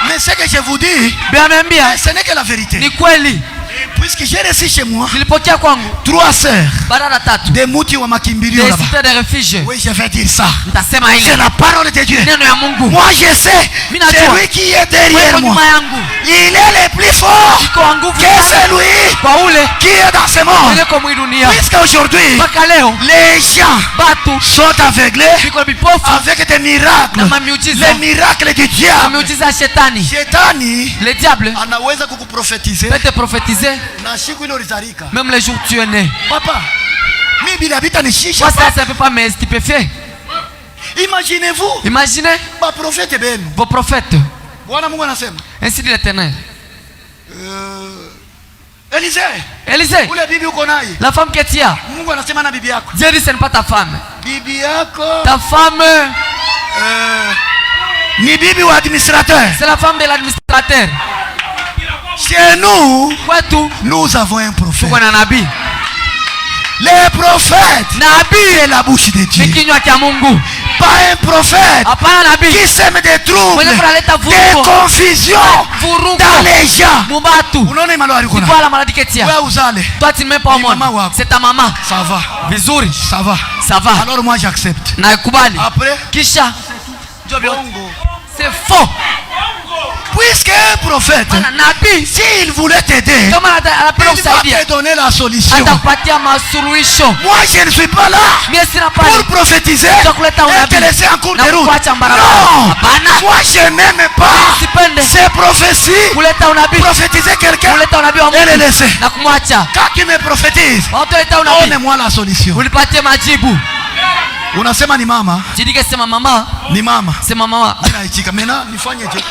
Mais ce que je vous dis, bien, ce n'est que la vérité. Puisque j'ai reçu chez moi nilipokea kwangu 3 sœurs badala tatu des muti wa makimbilio là-bas. des réfugiés. Oui, je vais dire ça. Nitasema C'est ile la parole de Dieu. neno ya Mungu. Moi je sais, Mina c'est jua. lui qui est derrière moi. Nyuma yangu Il est le plus fort iko wa nguvu que celui kwa ule qui est dans ce monde. ile kwa mwili dunia. Puisqu'aujourd'hui, Mpaka leo les gens batu sont aveuglés biko bipofu avec des miracles. na mamiujiza. Les miracles du Na diable. miujiza ya shetani. Shetani Le diable anaweza kukuprofetize peut te prophétiser na siku ile ulizalika. même le jour où tu es né. Papa, mimi bila vita ni shisha. Moi ça ne peut pas me stupéfier. Imaginez-vous, Imaginez ba prophète benu. vos prophètes. Bwana Mungu anasema, Ainsi dit l'Éternel. Élisée, ule bibi uko naye. la femme que tu as, Mungu anasema na bibi yako. Dieu dit ce n'est pas ta femme. Bibi yako Ta femme, ni bibi wa administrateur. c'est la femme de l'administrateur. Chez nous, Quoi tout? nous avons un prophète. Tuko na nabii. Les prophètes, Nabii c'est la bouche de ni Dieu. kinywa cha Mungu. Pas un prophète Hapana nabii. qui sème des troubles, Mwenye kunaleta des vurugo. confusions Vurugo. dans les gens. Mubatu. Unaona imalo aliko na. Kwa la maladie que tu as. Wewe uzale. Toi tu ne mets pas au Ni monde. mama wako. C'est ta maman. Ça va. Vizuri. Ça va. Ça va. Alors moi j'accepte. Nakubali. Après, Kisha. Bongo. C'est faux. Puisque un prophète, Bana nabii s'il voulait t'aider, kama anapenda il va kusaidia te donner la solution. atakupatia masuluhisho. Moi je ne suis pas là Mimi sina pour pale prophétiser kuleta et unabii te laisser en cours de na route. kuacha barabara. Non, Hapana. moi je n'aime pas Sipende ces prophéties. kuleta unabii, Prophétiser quelqu'un kuleta unabii wa et le Mungu laisser. na kumwacha. Quand tu me prophétises, Wataleta unabii, donne-moi la solution. unipatie majibu. Unasema ni mama, Jidike sema mama, ni mama. sema mama. Ninaitika. Maintenant nifanyeje?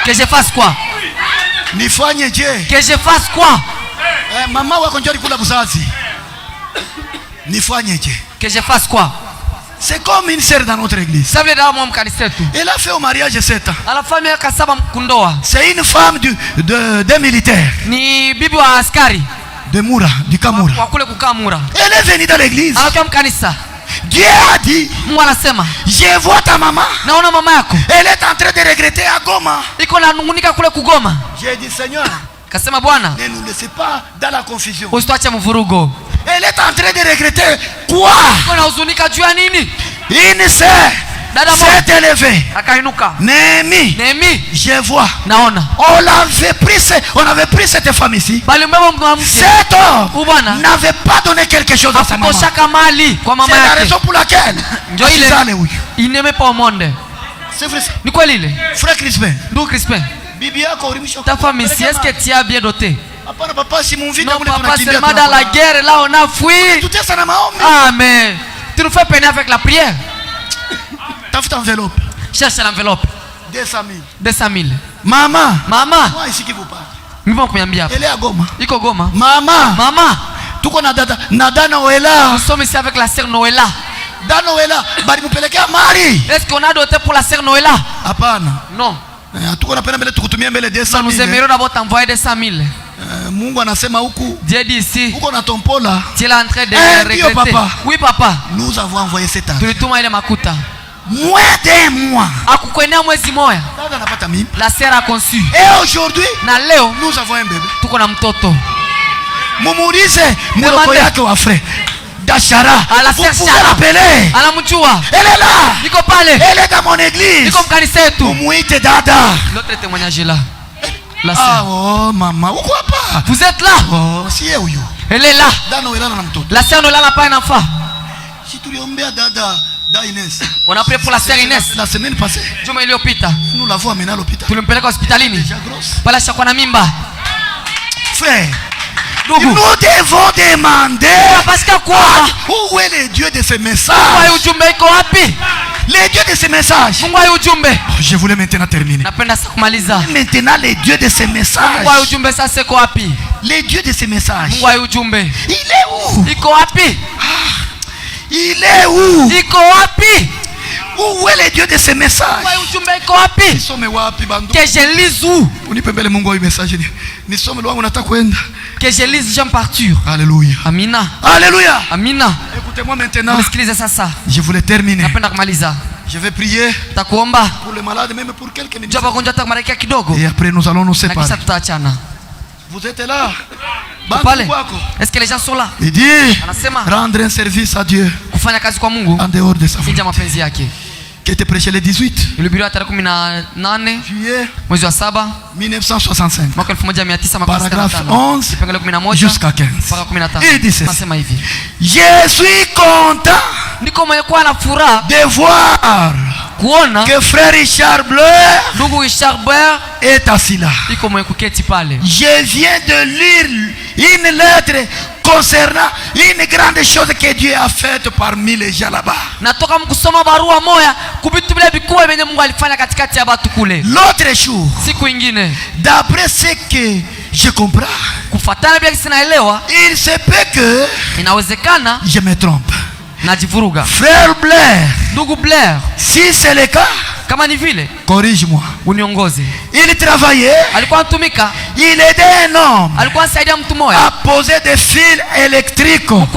Que je fasse quoi? Nifanyeje? Que je fasse quoi? Mama wako njoo alikula buzazi. Nifanyeje? Que je fasse quoi? C'est comme une sœur dans notre église. Sasa vile dawa mwa mkanisa wetu. Elle a fait au mariage 7 ans. Alafanya miaka 7 kundoa. C'est une femme des militaires. Ni bibi wa askari. De Moura, du Kamura. Wa kule kukaa Mura. Elle est venue dans l'église. Anakuja mkanisa. Dieu a dit, Mungu anasema, je vois ta maman. naona mama yako Elle est en train de regretter à Goma. iko nanungunika kule kugoma. J'ai dit, Seigneur, Kasema Bwana, ne nous laissez pas dans la confusion. usituache mvurugo. Elle est en train de regretter quoi? Iko nahuzunika juu ya nini? Une sœur Dada moja s'est élevée. akainuka. Néhémie, Nehemi, je vois. naona On avait pris cette femme ici. bali mbeba mwanamke Cet homme Bwana n'avait pas donné quelque chose à sa maman. akutoshaka mali kwa mama C'est la yake. raison pour laquelle Ndio ile asizale huyu. ineme pa monde. C'est vrai. Ni kweli ile? Frère Crispin, Ndugu Crispin, bibi yako ulimisha. ta femme si est-ce que tu as bien doté? Hapana papa, si mumvita Non ule papa, tunakimbia. seulement dans la guerre là on a fui. Tout est sana maombi. Amen. Tu nous fais peiner avec la prière. Tafuta enveloppe. Cherche l'enveloppe. 200 000. 200 000. Mama. Mama, Moi ici qui vous parle. mimi nakuambia hapa. Elle est à Goma. Iko Goma. Mama. Mama, Tuko na dada Noela. nous sommes ici avec la sœur Noëlla. Dada Noela bali mupelekea mari. Est-ce qu'on a doté pour la sœur Noëlla? Hapana. Non. Tuko napenda mbele tukutumia mbele 200 Nous 000. aimerions d'abord t'envoyer 200 000. Mungu anasema huku. Dieu dit ici, Huko na tompola. tu es en train de Ndio, regretter. papa. Oui papa. Nous avons envoyé cet argent. Tulituma ile makuta. Moins d'un mois. Akukwenea mwezi moja. Dada anapata mimi. La sœur a conçu. Et aujourd'hui, Na leo nous avons un bébé. tuko na mtoto. Mumuulize muroko yake wa frère. Dashara. La Vous sœur pouvez Shara. l'appeler. Anamjua. Elle est là. Niko pale. Elle est dans mon église. Niko mkanisa yetu. Mumuite dada. L'autre témoignage est là. La Ah, sœur. oh mama, uko hapa? Vous êtes là? Oh, si yeye huyo. Elle est là. Dada Noela na mtoto. La sœur Noëlla n'a pas un enfant. Si tuliombea dada Inès. On a prié pour la sœur Inès. La semaine passée, Juma iliyopita. nous l'avons amenée à l'hôpital. Tulimpeleka hospitalini. Déjà grosse. Pale ashakuwa na mimba. Frère, Ndugu. nous devons demander Parce que kuomba. où est le Dieu de ce Mungu message? ayi ujumbe iko wapi? Le Dieu de ce message. Mungu ayi ujumbe. Je voulais maintenant terminer. Napenda sasa kumaliza. Maintenant, le Dieu de ce message. Mungu ayi ujumbe sasa iko wapi? Le Dieu de ce message. Mungu ayi ujumbe. Il est où? Iko wapi? Il est où? Iko wapi? Où est le Dieu de ce message? Mungu ayi ujumbe iko wapi? Nisome wapi bandu? Que je lise où? Unipe mbele Mungu wa message ni. Nisome lwangu nataka kwenda. Que je lise Jean Parture. Alléluia. Amina. Alléluia. Amina. Écoutez-moi maintenant. Nisikilize sasa. Je voulais terminer. Napenda kumaliza. Je vais prier Takuomba. pour les malades, même pour quelques minutes. Jua wagonjwa hata kwa dakika kidogo. Et après, nous allons nous Na kisha séparer. tutaachana. Vous êtes là? Est-ce que les gens sont là? Il dit rendre un service à Dieu en dehors de sa volonté. Qui était prêché le 18 juillet 1965, paragraphe 11 jusqu'à 15. Il dit ceci: je suis content de voir que frère Richard Blair est assis là. Je viens de lire une lettre concernant une grande chose que Dieu a faite parmi les gens là-bas. L'autre jour, d'après ce que je comprends, il se peut que je me trompe. Frère Blair, si c'est le cas, corrige-moi. Il travaillait, il aidait un homme à poser des fils électriques dans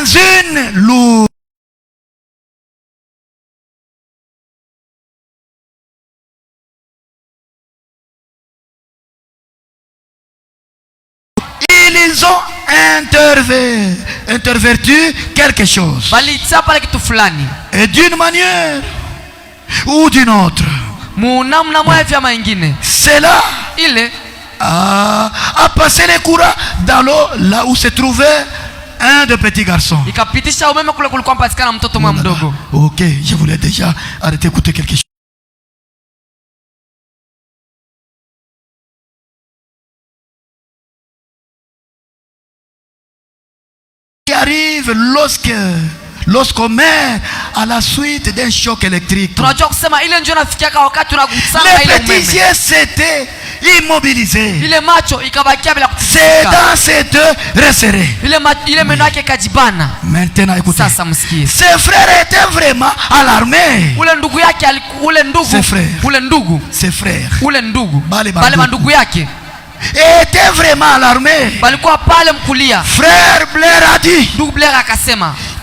une lourde. Ils ont interverti quelque chose. Et d'une manière ou d'une autre, cela a passé les courants dans l'eau là où se trouvait un des petits garçons. Ok, je voulais déjà arrêter d'écouter quelque chose. Qui arrive lorsqu'on meurt à la suite d'un choc électrique. Les petits yeux s'étaient immobilisés. Ses dents s'étaient resserrées. Maintenant écoutez. Ses frères étaient vraiment alarmés. Ses frères était vraiment alarmé. Frère Blair a dit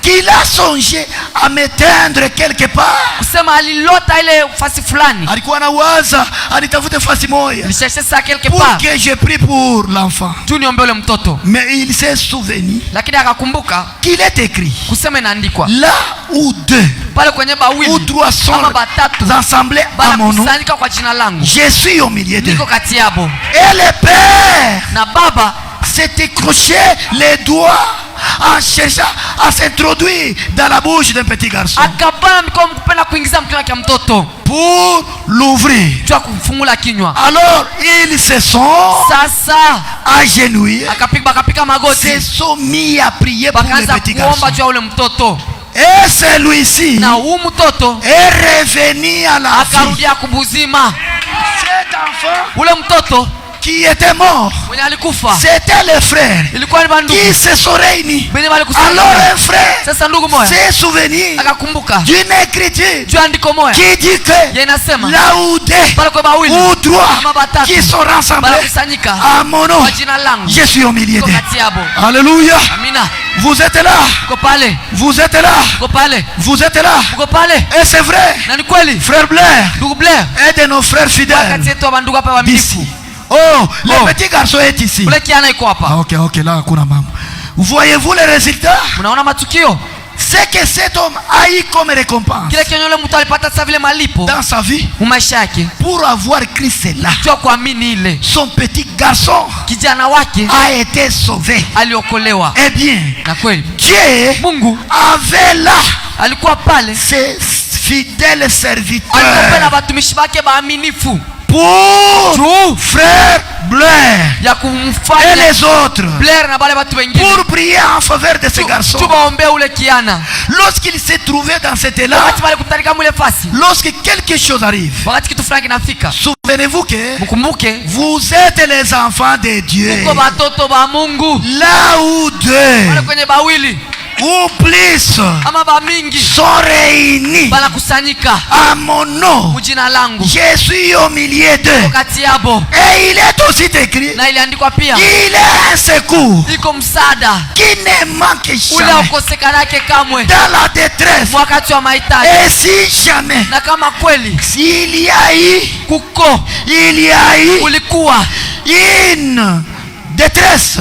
qu'il a songé à m'éteindre quelque part. Pour que je prie pour l'enfant. Mais il s'est souvenu qu'il est écrit là où deux ou trois sont assemblés à mon nom, je suis au milieu d'eux. Et le père s'était croché les doigts en cherchant à s'introduire dans la bouche d'un petit garçon pour l'ouvrir. Alors ils se sont agenouillés, se sont mis à prier pour le petit garçon. Et celui-ci est revenu à la vie. Cet enfant qui était mort, c'était le frère qui se sont réunis. Alors un frère s'est souvenu d'une écriture qui dit que là où deux ou trois qui sont rassemblés à mon nom, je suis au milieu d'eux. Alléluia. Vous êtes là. Vous êtes là. Vous êtes là. Et c'est vrai. Frère Blair est de nos frères fidèles d'ici. Oh, le petit garçon est ici. Ok, là, voyez-vous les résultats? C'est que cet homme a eu comme récompense dans sa vie pour avoir cru cela. Son petit garçon a été sauvé. Eh bien, Dieu avait là ses fidèles serviteurs pour frère Blair et les autres pour prier en faveur de ce garçon. Lorsqu'il s'est trouvé dans cet élan, lorsque quelque chose arrive, souvenez-vous que vous êtes les enfants de Dieu. Là où deux ou plus sont réunis à mon nom, je suis au milieu d'eux. Et il est aussi écrit, il est un secours qui ne manque jamais dans la détresse. Et si jamais il y a eu une détresse.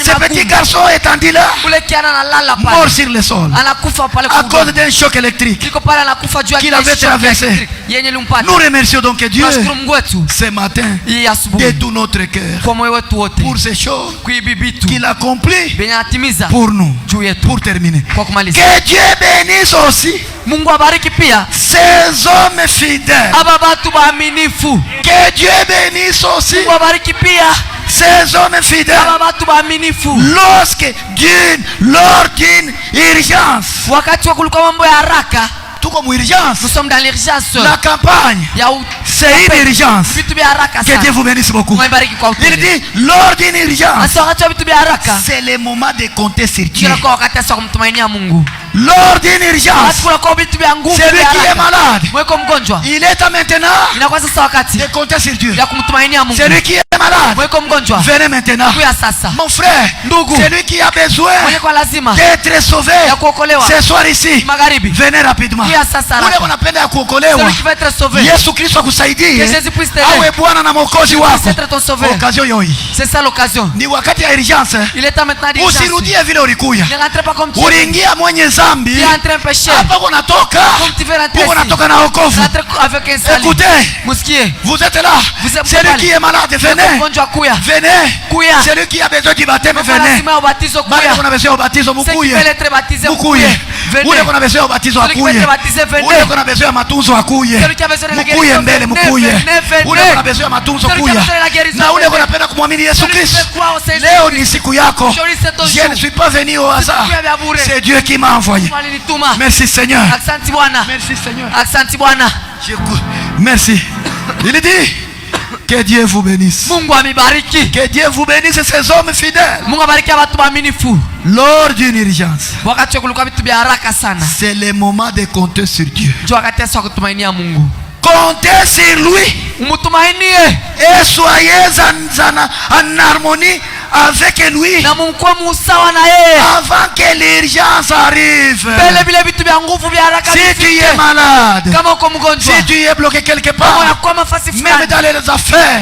Ce petit garçon étendu là, mort sur le sol à cause d'un choc électrique qu'il avait traversé. Nous remercions donc Dieu ce matin de tout notre cœur pour ces choses qu'il accomplit pour nous. Pour terminer, que Dieu bénisse aussi ces hommes fidèles. Que Dieu bénisse aussi ces hommes fidèles lorsque lors d'une urgence. Tout comme urgence. Nous sommes dans l'urgence. La campagne, c'est une urgence. Que Dieu vous bénisse beaucoup. Il dit, lors d'une urgence, c'est le moment de compter sur Dieu. Lors d'une urgence, celui qui est malade, il est à maintenant de compter sur Dieu. Celui qui est malade, venez maintenant. Mon frère, celui qui a besoin d'être sauvé ce soir ici, venez rapidement. Ule unapenda kuokolewa, Yesu Kristo akusaidie awe Bwana na Mwokozi wako. Occasion yoi, ni wakati ya urgence. Usirudie vile ulikuya. Uliingia mwenye zambi, hapa unatoka na wokovu. Écoutez, vous êtes là. Celui qui est malade, venez. Celui qui a besoin du baptême, venez. Bale kuna besoin ya baptizo, mukuye. Ule kuna besoin ya baptizo, akuye. Ule kuna besoin ya matunzo, akuye. Mukuye mbele, mukuye. Ule kuna besoin ya matunzo, kuya. Na ule kuna penda kumwamini Yesu Kristo. Leo ni siku yako. Je ne suis pas venu au hasard. C'est Dieu qui m'a envoyé. Merci Seigneur. Merci Seigneur. Merci. Il dit que Dieu vous bénisse. Que Dieu vous bénisse ces hommes fidèles. Lors d'une urgence, c'est le moment de compter sur Dieu. Comptez sur lui et soyez en harmonie avec lui avant que l'urgence arrive. Si tu es malade, si tu es bloqué quelque part, même dans les affaires,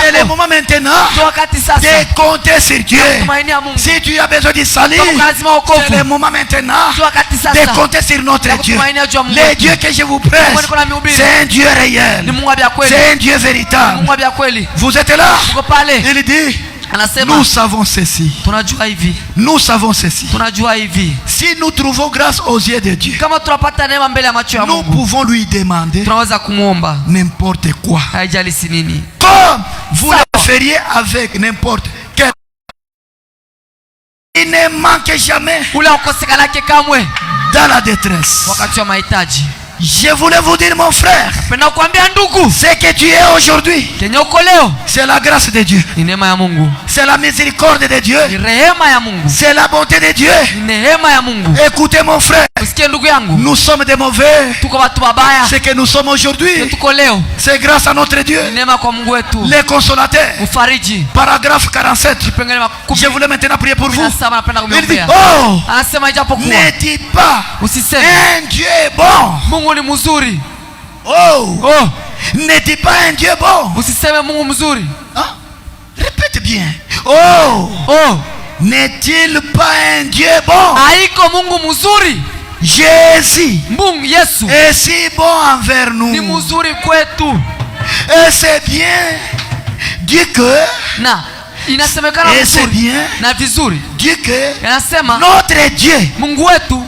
c'est le moment maintenant de compter sur Dieu. Si tu as besoin de salir, c'est le moment maintenant de compter sur notre Dieu. Le Dieu que je vous prêche, c'est un Dieu réel, c'est un Dieu véritable. Vous êtes là? Il dit, nous savons ceci. Nous savons ceci. Si nous trouvons grâce aux yeux de Dieu, nous pouvons lui demander n'importe quoi, comme vous le feriez avec n'importe quel. Il ne manque jamais dans la détresse. Je voulais vous dire, mon frère, ce que tu es aujourd'hui, c'est la grâce de Dieu, c'est la miséricorde de Dieu, c'est la bonté de Dieu. Écoutez mon frère, nous sommes des mauvais. Ce que nous sommes aujourd'hui, c'est grâce à notre Dieu, le consolateur. Paragraphe 47. Je voulais maintenant prier pour vous. Il dit, oh, ne dis pas un Dieu est bon. Oh, ne dis pas un Dieu bon. Hein? Répète bien. Oh, n'est-il pas un Dieu bon? Jésus est si bon envers nous. Et c'est bien Dieu que et c'est bien Dieu que notre Dieu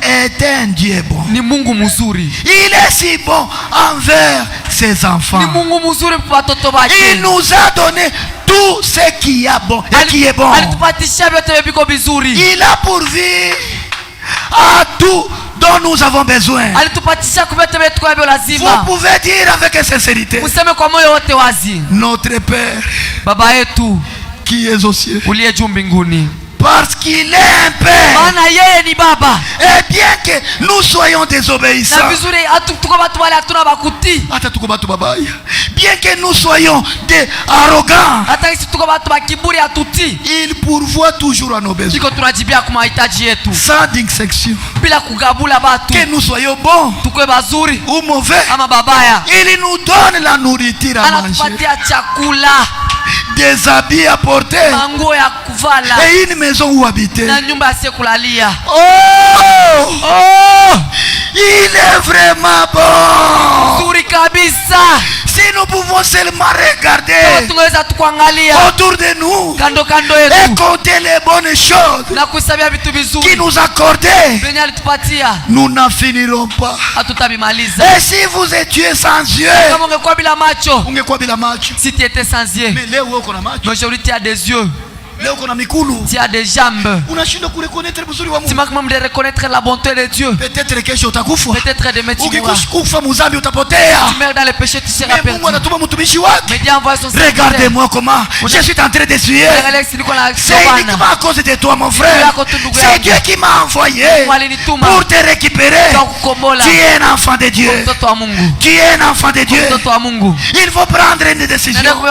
est un Dieu bon. Il est si bon envers ses enfants. Il nous a donné tout ce qui est bon et qui est bon. Il a pourvu à tout dont nous avons besoin. Vous pouvez dire avec sincérité, notre Père qui est aux cieux, parce qu'il est un Père, et bien que nous soyons désobéissants, bien que nous soyons des arrogants, il pourvoit toujours à nos besoins, sans distinction. Que nous soyons bons ou mauvais, il nous donne la nourriture à manger. des habits à porter et une maison où habiter. Oh, il est vraiment bon. Si nous pouvons seulement regarder autour de nous et compter les bonnes choses qui nous accordaient, nous n'en finirons pas. Et si vous étiez sans yeux, si tu étais sans yeux, mais aujourd'hui tu as des yeux, tu as des jambes, tu manques même de reconnaître la bonté de Dieu. Peut-être demain tu mourras. Tu meurs dans le péché, tu seras perdu. Mais Dieu envoie son Seigneur. Regardez-moi comment je suis en train d'essuyer. C'est uniquement à cause de toi, mon frère. C'est Dieu qui m'a envoyé pour te récupérer. Tu es un enfant de Dieu. Tu es un enfant de Dieu. Il faut prendre une décision.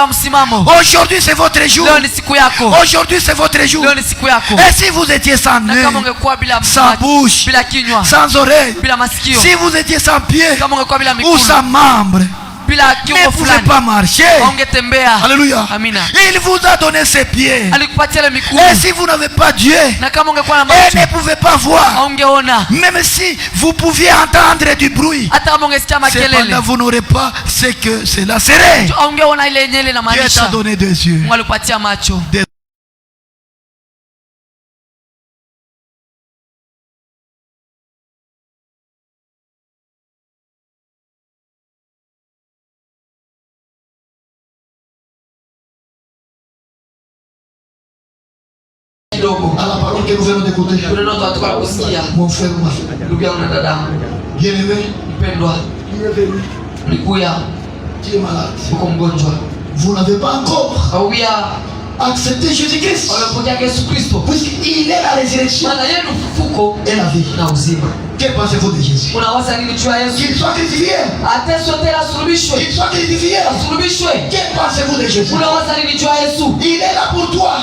Aujourd'hui c'est votre jour. Aujourd'hui c'est votre jour. Et si vous étiez sans nez, sans bouche, sans oreille, si vous étiez sans pied ou sans membre, ne pouvez pas marcher. Alléluia. Il vous a donné ses pieds. Et si vous n'avez pas Dieu et ne pouvez pas voir, même si vous pouviez entendre du bruit, cependant vous n'aurez pas ce que cela serait. Dieu t'a donné des yeux. À la parole que nous venons d'écouter, mon frère, ma frère, bien-aimé, il est venu, tu es malade, vous n'avez pas encore accepté Jésus-Christ, puisqu'il est la résurrection et la vie. Que pensez-vous de Jésus? Qu'il soit crucifié. Qu'il soit crucifié. Que pensez-vous de Jésus? Il est là pour toi.